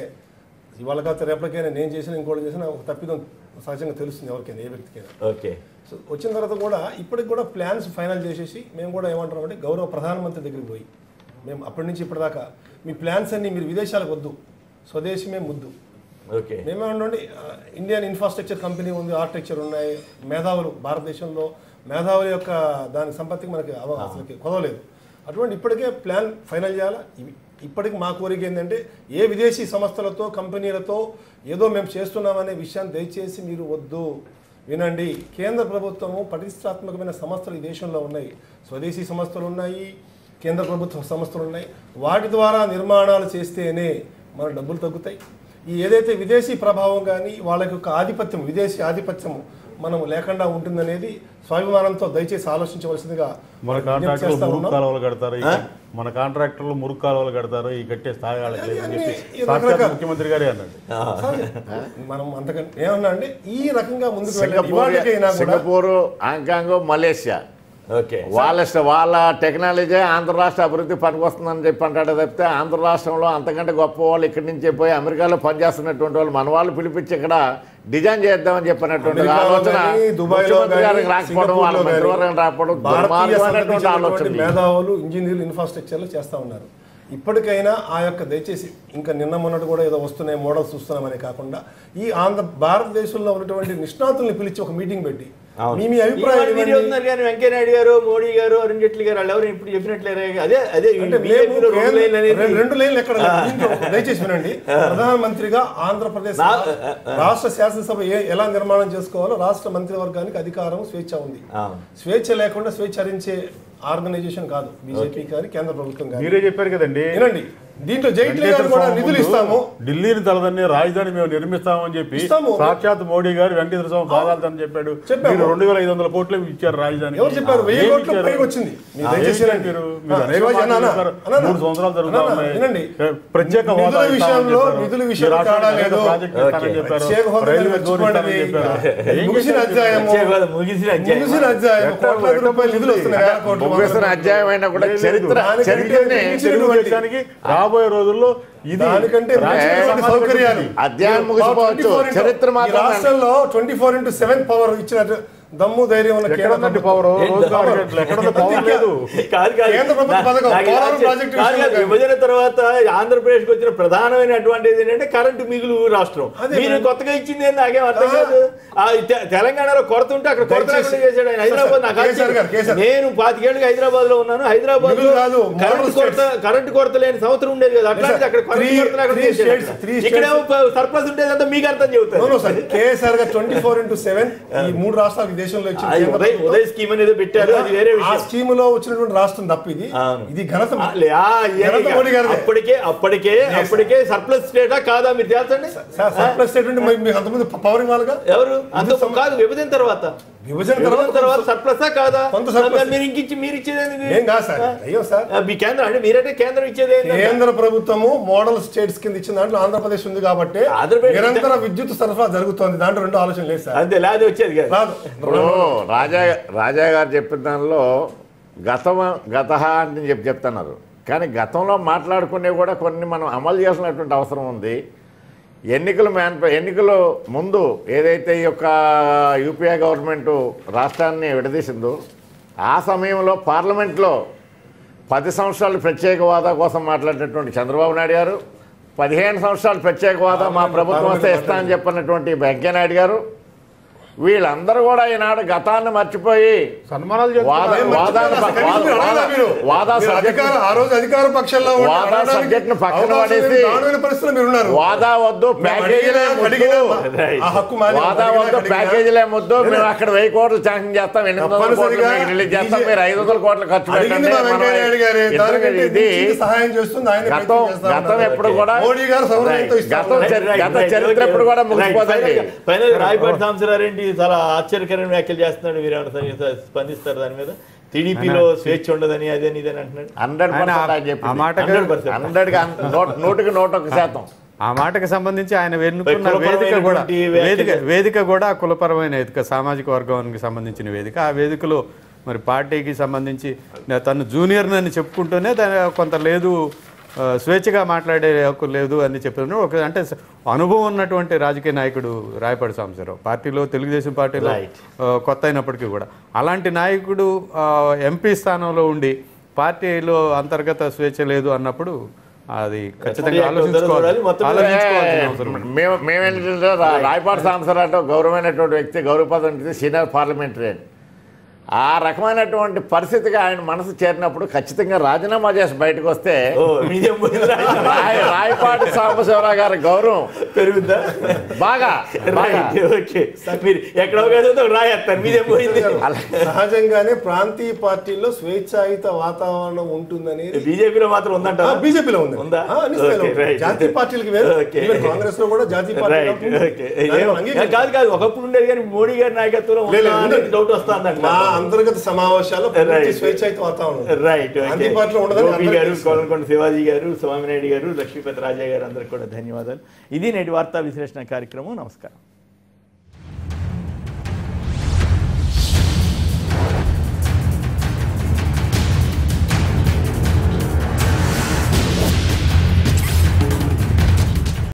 Speaker 7: ఇవాళ కాస్త రేపటికైనా నేను చేసిన ఇంకోటి చేసిన ఒక తప్పిదం సహజంగా తెలుస్తుంది ఎవరికైనా, ఏ వ్యక్తికైనా.
Speaker 1: ఓకే.
Speaker 7: సో వచ్చిన తర్వాత కూడా ఇప్పటికి కూడా ప్లాన్స్ ఫైనల్ చేసేసి మేము కూడా ఏమంటామంటే గౌరవ ప్రధానమంత్రి దగ్గరికి పోయి మేము అప్పటి నుంచి ఇప్పటిదాకా మీ ప్లాన్స్ అన్ని మీరు విదేశాలకు వద్దు, స్వదేశమే ముద్దు.
Speaker 1: ఓకే.
Speaker 7: మేమేమంటే ఇండియన్ ఇన్ఫ్రాస్ట్రక్చర్ కంపెనీ ఉంది, ఆర్కిటెక్చర్ ఉన్నాయి, మేధావులు భారతదేశంలో మేధావుల యొక్క దాని సంపత్తికి మనకి అసలుకి కొదవలేదు. అటువంటి ఇప్పటికే ప్లాన్ ఫైనల్ చేయాలా. ఇప్పటికి మా కోరిక ఏంటంటే ఏ విదేశీ సంస్థలతో కంపెనీలతో ఏదో మేము చేస్తున్నామనే విషయాన్ని దయచేసి మీరు వద్దు, వినండి. కేంద్ర ప్రభుత్వము ప్రతిష్టాత్మకమైన సంస్థలు ఈ దేశంలో ఉన్నాయి, స్వదేశీ సంస్థలు ఉన్నాయి, కేంద్ర ప్రభుత్వ సంస్థలు ఉన్నాయి. వాటి ద్వారా నిర్మాణాలు చేస్తేనే మన డబ్బులు తగ్గుతాయి. ఈ ఏదైతే విదేశీ ప్రభావం కానీ వాళ్ళ యొక్క ఆధిపత్యం, విదేశీ ఆధిపత్యం మనం లేకుండా ఉంటుందనేది స్వాభిమానంతో దయచేసి ఆలోచించవలసిందిగా.
Speaker 3: మన కాంట్రాక్టర్లు మురుగు కాలువలు కడతారు, మన కాంట్రాక్టర్లు మురుగు కాలువలు కడతారు, ఈ కట్టే స్థాయి వాళ్ళకి లేదని చెప్పి ముఖ్యమంత్రి గారే అన్నాడు.
Speaker 7: మనం అంతకంటే ఏమన్నా అంటే ఈ రకంగా ముందుకు
Speaker 5: సింగపూర్, హాంకాంగ్, మలేషియా వాళ్ళ టెక్నాలజీ ఆంధ్ర రాష్ట్ర అభివృద్ధి పనికొస్తుందని చెప్పి అంటాడు తప్పితే ఆంధ్ర రాష్ట్రంలో అంతకంటే గొప్ప వాళ్ళు ఇక్కడి నుంచి పోయి అమెరికాలో పనిచేస్తున్నటువంటి వాళ్ళు మన వాళ్ళు పిలిపించి ఇక్కడ డిజైన్ చేద్దామని చెప్పినటువంటి ఆలోచన ముఖ్యమంత్రి గారికి రాకపోవడం, వాళ్ళ మంత్రివర్గం రాకపోవడం దుర్మార్గమైనటువంటి ఆలోచన.
Speaker 7: మేధావులు ఇంజనీర్లు ఇన్ఫ్రాస్ట్రక్చర్లు చేస్తూ ఉన్నారు. ఇప్పటికైనా ఆ యొక్క దయచేసి ఇంకా నిన్న మొన్నటి కూడా ఏదో వస్తున్నాయి మోడల్స్ చూస్తున్నామని కాకుండా ఈ భారతదేశంలో ఉన్నటువంటి నిష్ణాతుల్ని పిలిచి ఒక మీటింగ్ పెట్టి మీ అభిప్రాయం
Speaker 1: వెంకయ్యనాయుడు గారు, మోడీ గారు, అరుణ్ జైట్లీ గారు వాళ్ళు ఎవరు ఇప్పుడు చెప్పినట్లేరే. అదే
Speaker 7: 2 లైన్లు ఎక్కడ దయచేసి వినండి. ప్రధానమంత్రిగా ఆంధ్రప్రదేశ్ రాష్ట్ర శాసనసభ ఎలా నిర్మాణం చేసుకోవాలో రాష్ట్ర మంత్రివర్గానికి అధికారం, స్వేచ్ఛ ఉంది. స్వేచ్ఛ లేకుండా స్వేచ్ఛరించే ఆర్గనైజేషన్ కాదు బీజేపీ కానీ కేంద్ర ప్రభుత్వం కానీ.
Speaker 3: మీరే చెప్పారు కదండి,
Speaker 7: వినండి. దీంట్లో జైట్లీ గారు కూడా నిధులు ఇస్తాము,
Speaker 3: ఢిల్లీని తలదన్ని రాజధాని మేము నిర్మిస్తామని చెప్పి సాక్షాత్ మోడీ గారు వెంకటేశ్వర స్వామి పాదాలని చెప్పాడు. 2500 కోట్లు ఇచ్చారు రాజధాని.
Speaker 7: ఎవరు చెప్పారు? 1000 కోట్ల పైకి వచ్చింది.
Speaker 3: 3 సంవత్సరాలు జరుగుతా ఉన్నాయి. ప్రత్యేక
Speaker 7: విషయంలో నిధుల విషయంలో తేడా లేదు. ముగిసిన అధ్యాయం
Speaker 5: ముగిసిన అధ్యాయం అయినా కూడా
Speaker 3: చరిత్ర రాబోయే రోజుల్లో ఇది
Speaker 7: సౌకర్యాలు
Speaker 5: అధ్యాయం ముగిసిపోవచ్చు, చరిత్ర మాత్రం
Speaker 7: రాష్ట్రంలో 24/7 పవర్ ఇచ్చినట్టు దమ్ము ధైర్యం ఉన్న
Speaker 1: విభజన తర్వాత ఆంధ్రప్రదేశ్ వచ్చిన ప్రధానమైన అడ్వాంటేజ్ ఏంటంటే కరెంటు మిగులు రాష్ట్రం. మీరు కొత్తగా ఇచ్చింది ఏంటి నాకేం అర్థం కాదు. తెలంగాణలో కొరత ఉంటే అక్కడ కొరత చేశాడు ఆయన. హైదరాబాద్ నేను 25 ఏళ్ళుగా హైదరాబాద్ లో ఉన్నాను. హైదరాబాద్ కరెంటు కొరత లేని సంవత్సరం ఉండేది కదా, అట్లాంటి అక్కడ ఇక్కడేమో సర్ప్లస్ ఉండేది అంతా మీకు అర్థం చెబుతారు.
Speaker 7: కేసీఆర్ గా 24/7 ఈ 3 రాష్ట్రాలకు దేశంలో
Speaker 1: ఉదయ్ స్కీమ్ అనేది పెట్టారు, అది వేరే విషయం.
Speaker 7: స్కీమ్ లో వచ్చినటువంటి రాష్ట్రం తప్ప ఇది ఘనత.
Speaker 1: అప్పటికే సర్ప్లస్ స్టేటా కాదా మీరు తెలుసండి?
Speaker 7: సర్ప్లస్ స్టేట్ అంతమంది పవర్ ఇవ్వాలిగా.
Speaker 1: ఎవరు అంత కాదు, విభజన తర్వాత సర్ప్లసా కాదా? మీరు ఇంకిచ్చి మీరు ఇచ్చేది మీ కేంద్రం అంటే మీరంటే కేంద్రం ఇచ్చేది.
Speaker 7: కేంద్ర ప్రభుత్వము మోడల్ స్టేట్స్ కింద ఇచ్చిన దాంట్లో ఆంధ్రప్రదేశ్ ఉంది కాబట్టి నిరంతర విద్యుత్ సరఫరా జరుగుతుంది. దాంట్లో 2 ఆలోచన లేదు సార్.
Speaker 1: అంతే లేదు, వచ్చేది కాదు.
Speaker 5: రాజా గారు చెప్పిన దానిలో గత అని చెప్తున్నారు, కానీ గతంలో మాట్లాడుకునే కూడా కొన్ని మనం అమలు చేసినటువంటి అవసరం ఉంది. ఎన్నికలు ముందు ఏదైతే ఈ యొక్క యూపీఏ గవర్నమెంటు రాష్ట్రాన్ని విడదీసిందో ఆ సమయంలో పార్లమెంట్లో 10 సంవత్సరాలు ప్రత్యేక హోదా కోసం మాట్లాడినటువంటి చంద్రబాబు నాయుడు గారు, 15 సంవత్సరాలు ప్రత్యేక హోదా మా ప్రభుత్వం వస్తే ఇస్తానని చెప్పినటువంటి వెంకయ్యనాయుడు గారు, వీళ్ళందరూ కూడా ఈనాడు గతాన్ని మర్చిపోయి సబ్జెక్ట్ పక్కన పడేసి వాదా వద్దు ప్యాకేజీలే ముద్దు, మేము అక్కడ 1000 కోట్లు శాంక్షన్ చేస్తాం, 800 కోట్లు రిలీజ్ చేస్తాం, మీరు 500 కోట్లు ఖర్చు పెట్టండి. గతం ఎప్పుడు కూడా గత చరిత్ర ఎప్పుడు కూడా ముగిసిపోతుంది.
Speaker 1: రాయపాటి సాంబశివరావు రెడ్డి చాలా ఆశ్చర్యకరమైన వ్యాఖ్యలు చేస్తున్నాడు. మీరు ఏమైనా స్పందిస్తారు దాని మీద? టీడీపీలో స్వేచ్ఛ ఉండదని అదని ఇదని అంటున్నాడు.
Speaker 5: 100%
Speaker 2: ఆ మాటకు సంబంధించి ఆయన వెన్నుకున్న వేదిక కూడా కులపరమైన వేదిక, సామాజిక వర్గానికి సంబంధించిన వేదిక. ఆ వేదికలో మరి పార్టీకి సంబంధించి తను జూనియర్ని చెప్పుకుంటూనే కొంత లేదు, స్వేచ్ఛగా మాట్లాడే హక్కు లేదు అని చెప్పిన ఒక అంటే అనుభవం ఉన్నటువంటి రాజకీయ నాయకుడు రాయపాటి సాంబశివరావు. పార్టీలో తెలుగుదేశం పార్టీలో కొత్త అయినప్పటికీ కూడా అలాంటి నాయకుడు ఎంపీ స్థానంలో ఉండి పార్టీలో అంతర్గత స్వేచ్ఛ లేదు అన్నప్పుడు అది ఖచ్చితంగా
Speaker 5: మేమేంటంటే రాయపాటి సాంబశివరావు అంటే గౌరవమైనటువంటి వ్యక్తి, గౌరవపదం సీనియర్ పార్లమెంటరీ. ఆ రకమైనటువంటి పరిస్థితిగా ఆయన మనసు చేరినప్పుడు ఖచ్చితంగా రాజీనామా చేసి బయటకు వస్తే రాయపాటి సాంబశివరావు గారి గౌరవం పెరుగుద్దా బాగా.
Speaker 7: సహజంగానే ప్రాంతీయ పార్టీల్లో స్వేచ్ఛాయుత వాతావరణం ఉంటుందని
Speaker 1: బీజేపీలో మాత్రం ఉందంట.
Speaker 7: బీజేపీలో ఉంది, జాతీయ పార్టీలకి వేరు, కాంగ్రెస్ లో కూడా జాతీయ పార్టీ
Speaker 1: కాదు. ఒకప్పుడు ఉండేది కానీ మోడీ గారి నాయకత్వంలో డౌట్ వస్తుంది.
Speaker 7: అంతర్గత సమావేశాల్లో స్వేచ్ఛాయుత వాతావరణం
Speaker 1: రైట్. గోపి గారు, కోలంకొండ శివాజీ గారు, స్వామినాయుడు గారు, లక్ష్మీపతి రాజా గారు అందరికి కూడా ధన్యవాదాలు. ఇది నేటి వార్తా విశ్లేషణ కార్యక్రమం. నమస్కారం.